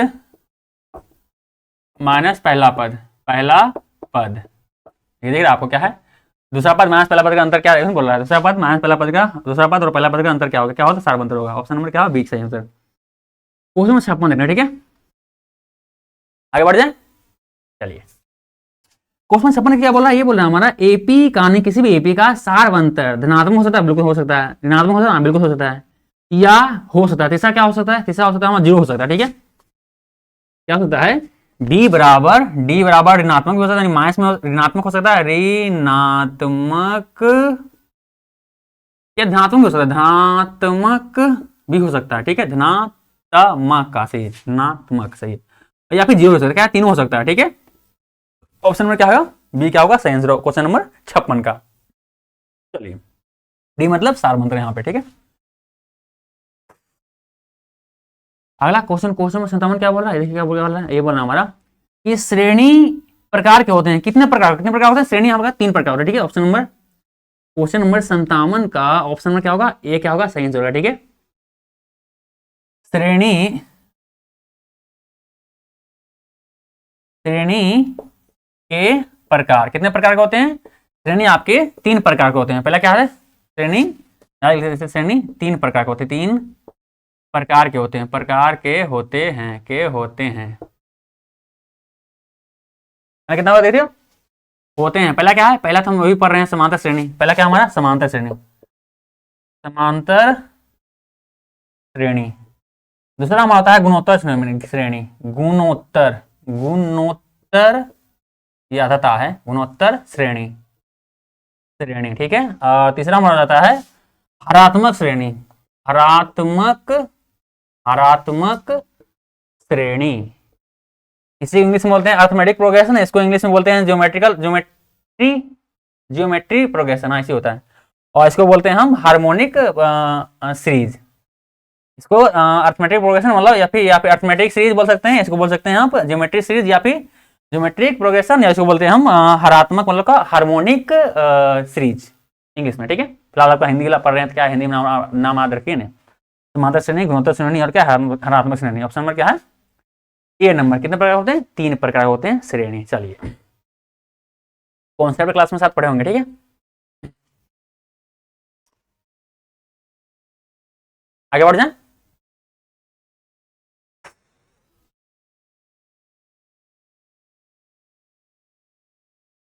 माइनस पहला पद, पहला पद ये देख रहा आपको क्या है दूसरा पद माइनस पहला पद का अंतर क्या है बोल रहा है, दूसरा पद माइनस पहला पद का दूसरा पद और पहला पद का अंतर क्या होगा, क्या होता है सारवंतर होगा, ऑप्शन नंबर क्या होगा बी सही आंसर। क्वेश्चन नंबर 56 देखना, ठीक है आगे बढ़ जाए। चलिए क्वेश्चन 56 क्या बोल रहा है, ये बोल रहा है हमारा एपी का नहीं किसी भी एपी का सारवंतर धनात्मक हो सकता है, बिल्कुल हो सकता है, ऋणात्मक हो सकता है बिल्कुल हो सकता है, या हो सकता है तीसरा क्या हो सकता है, तीसरा हो सकता है 0 हो सकता है, ठीक है क्या हो सकता है डी बराबर ऋणात्मक भी हो सकता है, माइनस में ऋणात्मक हो सकता है, ऋणात्मक या धनात्मक भी हो सकता है, धनात्मक भी हो सकता है, ठीक है, धनात्मक का सही है, धनात्मक सही है, या फिर जीरो हो सकता है, क्या तीनों हो सकता है, ठीक है। ऑप्शन नंबर क्या होगा, बी क्या होगा सही आंसर क्वेश्चन नंबर 56 का। चलिए डी मतलब सार मंत्र यहाँ पे, ठीक है। अगला क्वेश्चन में 57 क्या बोल रहा है, देखिए क्या बोल रहा है, ये बोलना हमारा कि श्रेणी प्रकार के होते हैं, कितने प्रकार होते हैं, श्रेणी हमारा 3 प्रकार होते हैं, ठीक है। क्वेश्चन नंबर 57 का ऑप्शन में क्या होगा, ए क्या होगा सही आंसर होगा, ठीक है। श्रेणी के प्रकार कितने प्रकार के होते हैं, श्रेणी आपके 3 प्रकार के होते हैं। पहला क्या है श्रेणी, श्रेणी 3 प्रकार के होते हैं, 3 प्रकार के होते हैं, कितना बता देते हो होते हैं। पहला क्या है, पहला तो हम वही पढ़ रहे हैं समांतर श्रेणी, पहला क्या हमारा समांतर श्रेणी, दूसरा हमारा होता है गुणोत्तर श्रेणी, गुणोत्तर ये आता है गुणोत्तर श्रेणी, ठीक है। तीसरा हमारा जाता है हरात्मक श्रेणी, हरात्मक श्रेणी, इसे इंग्लिश में बोलते हैं अर्थमेटिक प्रोग्रेशन, इसको इंग्लिश में बोलते हैं जियोमेट्री प्रोग्रेशन, ऐसे होता है। और इसको बोलते हैं हम हार्मोनिक सीरीज, इसको अर्थमेटिक प्रोग्रेशन मतलब या फिर अर्थमेटिक सीरीज बोल सकते हैं, इसको बोल सकते हैं आप ज्योमेट्रिक सीरीज या फिर ज्योमेट्रिक प्रोग्रेशन, या इसको बोलते हैं हम हरात्मक मतलब का हार्मोनिक सीरीज इंग्लिश में, ठीक है। फिलहाल आपका हिंदी के लिए पढ़ रहे हैं तो क्या हिंदी में नाम याद रखिए ना, समांतर श्रेणी, गुणोत्तर श्रेणी और क्या हरात्मक श्रेणी। ऑप्शन नंबर क्या है ए नंबर। कितने प्रकार होते हैं, 3 प्रकार होते हैं श्रेणी। चलिए कॉन्सेप्ट क्लास में साथ पढ़े होंगे, ठीक है। आगे बढ़ जाए,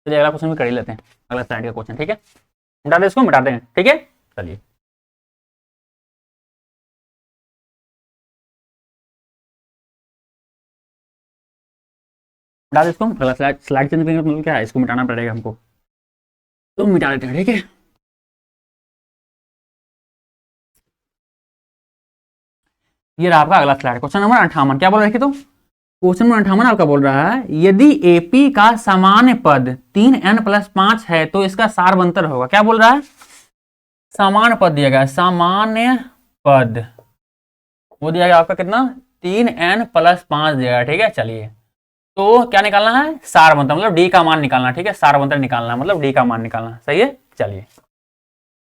चलिए अगला क्वेश्चन भी कर ही लेते हैं, अगला स्लाइड का क्वेश्चन, ठीक है। मिटा दे इसको, मिटा दें, ठीक है। चलिए मिटा दे इसको, अगला स्लाइड चेंज करेंगे मतलब क्या है, इसको मिटाना पड़ेगा हमको, तो मिटा देते हैं, ठीक है। ये रहा आपका अगला स्लाइड, क्वेश्चन नंबर 58 क्या बोल रहे थे, तो क्वेश्चन नंबर 58 आपका बोल रहा है यदि एपी का सामान्य पद 3n+5 है तो इसका सारवंतर होगा। क्या बोल रहा है, सामान्य पद दिया गया, सामान्य पद वो दिया गया आपका कितना 3n+5 दिया गया, ठीक है। चलिए तो क्या निकालना है, सारवंतर मतलब डी का मान निकालना, ठीक है, सारवंतर निकालना मतलब डी का मान निकालना, सही है। चलिए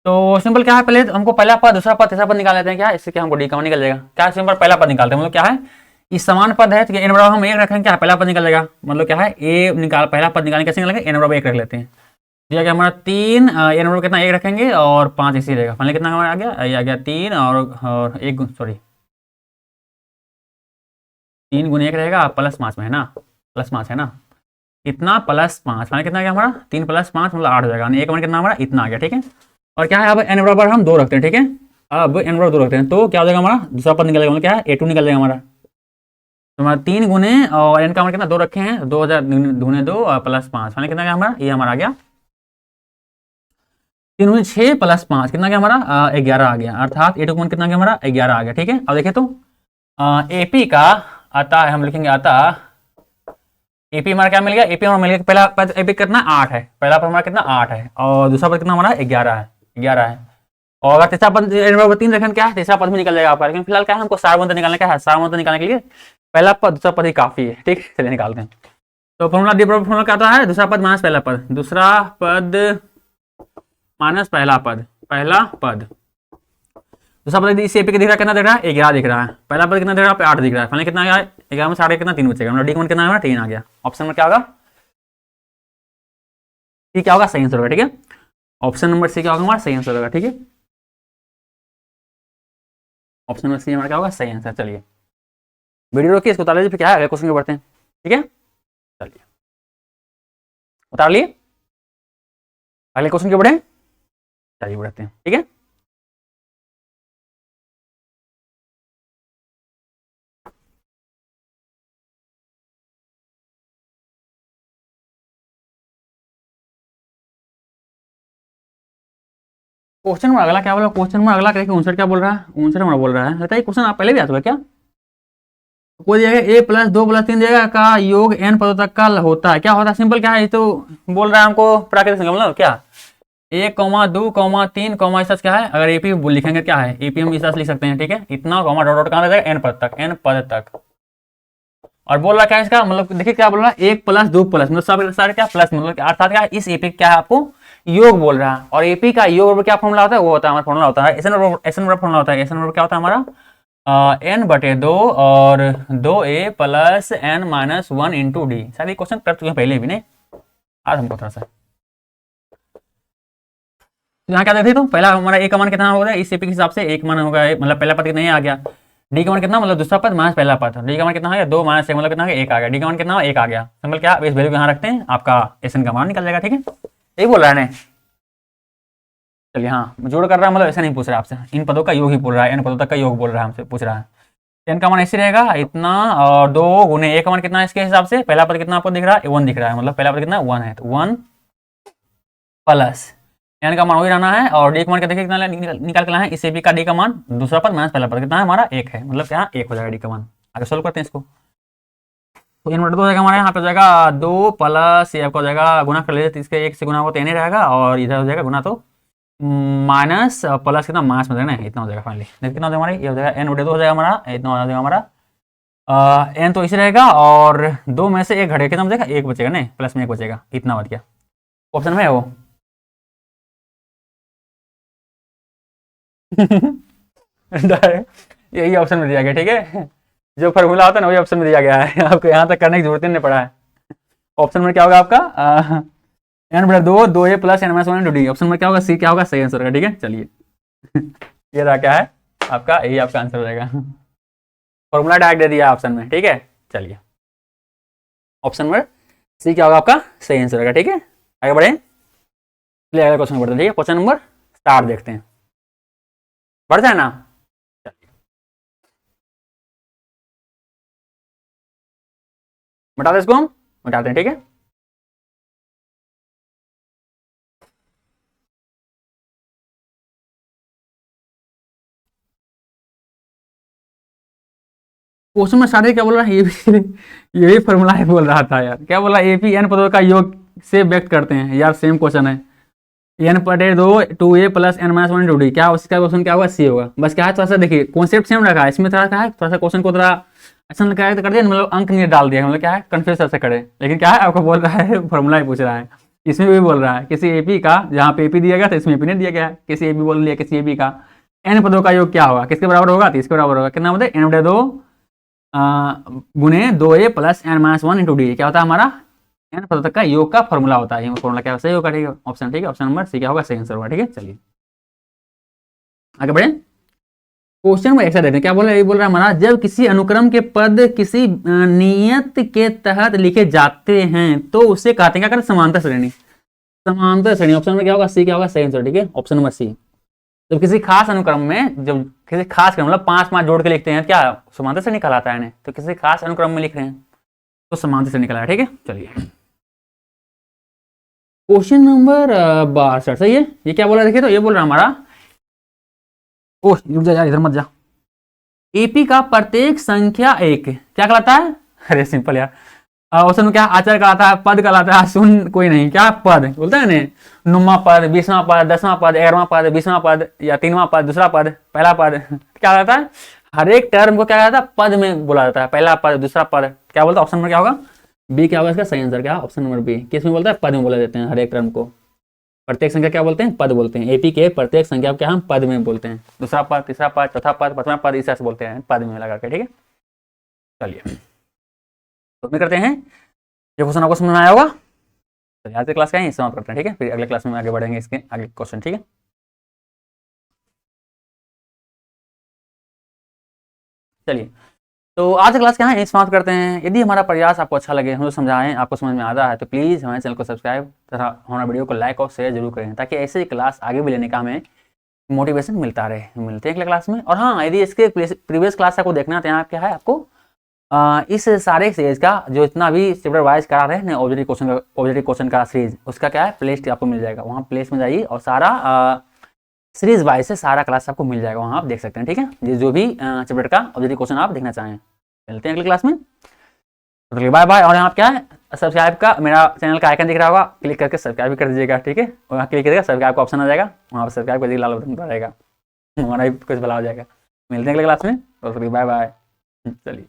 तो सिंपल क्या है, पहले हमको पहला पद दूसरा पद तीसरा पद निकाल लेते हैं, क्या इससे क्या हमको डी का मान निकल जाएगा, क्या सिंपल पहला पद निकालते हैं, मतलब क्या है इस समान पद है तो n बराबर हम 1 रखेंगे, क्या पहला पद निकल जाएगा, मतलब क्या है ए निकाल पहला पद निकालने कैसे निकालेंगे, n बराबर 1 रख लेते हैं, दिया गया हमारा 3 n बराबर कितना 1 रखेंगे और 5 इसी रहेगा, फाइनली कितना हमारा आ गया, ये आ गया 3 और 1 सॉरी 3 गुना 1 रहेगा +5 में है ना, +5 है ना, इतना +5 फाइनली कितना आ गया हमारा 3 + 5 मतलब 8 हो जाएगा, 1 मान कितना हमारा इतना आ गया, ठीक है। और क्या है अब n बराबर हम 2 रखते हैं, ठीक है, अब n बराबर 2 रखते हैं तो क्या हो जाएगा हमारा दूसरा पद निकलेगा, मतलब क्या है a2 निकल जाएगा हमारा, तो हमारा 3 गुने और n का हमारा कितना 2 रखे हैं, 2000 दूने 2 और +5 फाइनली कितना गया हमारा, ये हमारा आ गया 3 गुने 6 +5 कितना गया हमारा 11 आ गया, अर्थात a2 कितना गया हमारा 11 आ गया, ठीक है। अब देखिए तो एपी का आता है, हम लिखेंगे आता एपी हमारा क्या मिल गया, एपी हमारा मिल गया, पहला पद एपी कितना 8 है, पहला पद हमारा कितना 8 है और दूसरा पद कितना हमारा 11 है, और अगर तीसरा पद 3 रखें क्या है, तीसरा पद भी निकल जाएगा आपका, लेकिन फिलहाल क्या है हमको सारवंतर निकालने का है, सारवंतर निकालने के लिए पहला पद दूसरा पद ही काफी है, ठीक, चलिए निकालते हैं। तो फॉर्मूला डी बराबर फॉर्मूला क्या आता है, दूसरा पद माइनस पहला पद, दूसरा पद माइनस पहला पद, दूसरा पद इस एपी के दिख रहा है कितना दिख रहा है 11 दिख रहा है, पहला पद कितना दिख रहा है 8 दिख रहा है, फाइनली कितना आ गया 11 में 8 कितना 3 बचेगा, मतलब डी का मान कितना है 3 आ गया। ऑप्शन में क्या होगा, सी क्या होगा सही आंसर होगा, ठीक है। ऑप्शन नंबर सी क्या होगा हमारा सही आंसर होगा, ठीक है, ऑप्शन नंबर सी हमारा क्या होगा सही आंसर। चलिए वीडियो रोकिए, इसको उतार लीजिए, फिर क्या है अगले क्वेश्चन को बढ़ते हैं, ठीक है। चलिए उतार लिए, अगले क्वेश्चन के बढ़े, चलिए बढ़ते हैं, ठीक है। क्वेश्चन में अगला क्या बोला, क्वेश्चन में अगला देखिए 59 क्या बोल रहा है, 59 नंबर बोल रहा है। बताइए क्वेश्चन आप पहले भी आ चुका क्या? कोई दिया गया a प्लस 2 प्लस 3 देगा का योग n पदों तक का होता है। क्या होता है? सिंपल क्या है, ये तो बोल रहा है हमको प्राकृतिक संख्या, मतलब क्या 1,2,3, इस क्या है, अगर एपी लिखेंगे क्या है, एपी हम इस लिख सकते हैं, ठीक है, इतना कॉमा डॉट डॉट कहाँ लग जाएगा, n पद तक, n पद तक। और बोल रहा क्या है इसका मतलब, देखिए क्या बोल रहा है, 1 प्लस 2 प्लस, मतलब सब सारे क्या प्लस, मतलब अर्थात क्या इस एपी क्या है आपको योग बोल रहा है। और एपी का योग क्या फॉर्मूला होता है, वो होता है हमारा फॉर्मूला होता है एसएन नंबर फॉर्मूला होता है। एसएन नंबर क्या होता है हमारा, n/2 और 2a plus n-1 into D. शायद ये क्वेश्चन कर चुके हैं पहले भी, नहीं आज हमको थोड़ा सा यहाँ क्या देखते, तो पहला हमारा ए का मान कितना होगा इस एपी के हिसाब से, एक मान होगा मतलब पहला पद कितना ही आ गया, डी का मान कितना मतलब दूसरा पद माइनस पहला पद, डी का मान कितना आ गया 2 माइनस 1 मतलब कितना 1 आ गया, डी का मान कितना 1 आ गया। सिंपल क्या इस वैल्यू को यहाँ रखते हैं, आपका एसएन का मान निकल जाएगा, ठीक है, यही बोल रहा है ना। चलिए हाँ जोड़ कर रहा है, मतलब ऐसा नहीं पूछ रहा है आपसे, इन पदों का योग ही बोल रहा है, इन पदों तक का योग बोल रहा है हमसे, पूछ रहा है। टेन का मान ऐसे रहेगा इतना, और 2 गुने ए का मान कितना है इसके हिसाब से, पहला पद कितना आपको दिख रहा है 1 दिख रहा है, मतलब पहला पद कितना 1 है, तो 1 प्लस एन का मान वही रहना है, और डी का मान देखिए कितना निकाल के लाना है, इस एपी का डी का मान दूसरा पद माइनस पहला पद कितना है हमारा 1 है, मतलब यहाँ 1 हो जाएगा डी का मान। आगे सोल्व करते हैं इसको, तो n/2 हो जाएगा हमारे यहाँ पे हो जाएगा 2 प्लस ये आपका हो जाएगा गुना कर लीजिए, इसके 1 से गुना हो तो n ही रहेगा, और इधर हो जाएगा गुना तो माइनस प्लस कितना माइनस में देना है, इतना हो जाएगा फाइनली। देखिए कितना हो जाएगा हमारे, ये हो जाएगा n/2 हो जाएगा हमारा, इतना हो जाएगा हमारा n तो इसे रहेगा, और 2 में से 1 घटेगा कितना बचेगा 1 बचेगा, नहीं प्लस में 1 बचेगा, इतना बच गया। ऑप्शन में है वो यही ऑप्शन में दिया गया, ठीक है, जो फॉर्मूला होता है ना वही ऑप्शन में दिया गया है, आपको यहाँ तक करने की जरूरत ही नहीं पड़ा है। ऑप्शन में क्या होगा आपका n/2 2a plus n-1 into D, option में क्या होगा सी, क्या होगा सही आंसर होगा, ठीक है। चलिए ये रहा क्या है आपका, यही आपका आंसर हो जाएगा, फॉर्मूला डायरेक्ट दे दिया ऑप्शन में, ठीक है। चलिए ऑप्शन नंबर सी क्या होगा आपका सही आंसर होगा, ठीक है। आगे बढ़े, चलिए अगला क्वेश्चन बढ़ते हैं, ठीक है, क्वेश्चन नंबर 7 देखते हैं, बढ़ जाए ना। बता दे इसको, हम बताते हैं, ठीक है। क्वेश्चन में सारे क्या बोल रहा है, ये भी यही फॉर्मूला है बोल रहा था यार, क्या बोला एपी एन पदों का योग से व्यक्त करते हैं यार, सेम क्वेश्चन है, n/2 2a plus n-1 into D, क्या उसका क्वेश्चन क्या होगा सी होगा। बस क्या है थोड़ा सा देखिए कॉन्सेप्ट सेम रखा है, इसमें थोड़ा है थोड़ा सा क्वेश्चन को थोड़ा ऐसा लगा कर दिया, मतलब अंक नहीं डाल दिया, मतलब क्या है कन्फ्यूज ऐसे करे, लेकिन क्या है आपको बोल रहा है फॉर्मूला ही पूछ रहा है। इसमें भी बोल रहा है किसी एपी का, जहाँ पे एपी दिया गया था इसमें एपी नहीं दिया गया है, किसी एपी बोल दिया किसी एपी का एन पदों का योग क्या होगा, किसके बराबर होगा, तो इसके बराबर होगा, कितना बोलते हैं n/2 गुने 2a plus n-1 into D, क्या होता है हमारा n पदों तक का योग का फॉर्मूला होता है, ये फॉर्मूला क्या सही होगा, ठीक है ऑप्शन, ठीक है ऑप्शन नंबर सी क्या होगा सही आंसर होगा, ठीक है। चलिए आगे बढ़े, क्वेश्चन में एक देते हैं, क्या बोल रहा है, ये बोल रहा है हमारा जब किसी अनुक्रम के पद किसी नियत के तहत लिखे जाते हैं तो उससे कहते हैं क्या, समांतर श्रेणी, समांतर श्रेणी, ऑप्शन में क्या होगा सी क्या होगा सही आंसर, ठीक है ऑप्शन नंबर सी। जब किसी खास अनुक्रम में, जब किसी खास क्रम मतलब 5 जोड़ के लिखते हैं क्या समांतर श्रेणी कहलाता है, तो किसी खास अनुक्रम में लिख रहे हैं तो समांतर श्रेणी कहलाता है, ठीक है। चलिए क्वेश्चन नंबर 62 सही है, ये क्या बोला देखिए, तो ये बोल रहा है हमारा, ओह रुक जा यार इधर मत जा, एपी का प्रत्येक संख्या एक क्या कहलाता है, अरे सिंपल यार, ऑप्शन में क्या आचार कहलाता है, पद कहलाता है, सुन कोई नहीं क्या पद बोलता है ना, 9वां पद 20वां पद 10वां पद 11वां पद 20वां पद या 3वां पद दूसरा पद पहला पद, क्या कहता है हर एक टर्म को क्या कहता है पद में बोला जाता है, पहला पद दूसरा पद क्या बोलता है, ऑप्शन में क्या होगा बी क्या होगा इसका सही आंसर, क्या ऑप्शन नंबर बी, किस में बोलता है पद में बोला जाते हैं, हर एक टर्म को प्रत्येक संख्या क्या बोलते हैं पद बोलते हैं, एपी के प्रत्येक संख्या को क्या हम पद में बोलते हैं, दूसरा पद तीसरा पद चौथा पद पांचवा पद इस तरह से बोलते हैं पद में लगा के, ठीक है। चलिए तो करते हैं, ये क्वेश्चन आपको समझ में आया होगा, तो आज के क्लास का ही समाप्त करते हैं, ठीक है, फिर अगले क्लास में आगे बढ़ेंगे इसके आगे क्वेश्चन, ठीक है। चलिए तो आज के क्लास के यहाँ समाप्त करते हैं। यदि हमारा प्रयास आपको अच्छा लगे, हम लोग समझाएं, आपको समझ में आता है तो प्लीज़ हमारे चैनल को सब्सक्राइब तथा हमारा वीडियो को लाइक और शेयर जरूर करें, ताकि ऐसे ही क्लास आगे भी लेने का हमें मोटिवेशन मिलता रहे। मिलते हैं अगले क्लास में, और हाँ यदि इसके प्रीवियस क्लास आपको देखना है तो यहाँ क्या है आपको इस सारे सीरीज का जो इतना भी चैप्टर वाइज करा रहे हैं ऑब्जेक्टिव क्वेश्चन का सीरीज, उसका क्या है प्लेलिस्ट आपको मिल जाएगा, वहाँ प्लेलिस्ट में जाइए और सारा सीरीज वाइज से सारा क्लास आपको मिल जाएगा, वहाँ आप देख सकते हैं। ठीक है, ये जो भी चैप्टर का ऑब्जेक्टिव क्वेश्चन आप देखना चाहें। मिलते हैं अगली क्लास में, बाय बाय। और यहाँ क्या है, सब्सक्राइब का मेरा चैनल का आइकन दिख रहा होगा, क्लिक करके सब्सक्राइब भी कर दीजिएगा। ठीक है, वहाँ क्लिक करिएगा, सब्सक्राइब का ऑप्शन आ जाएगा, वहाँ पर सब्सक्राइब कर दीजिए, लाल बटन रहेगा, हमारा भी कुछ भला हो जाएगा। मिलते हैं अगले क्लास में, बाय बाय। चलिए।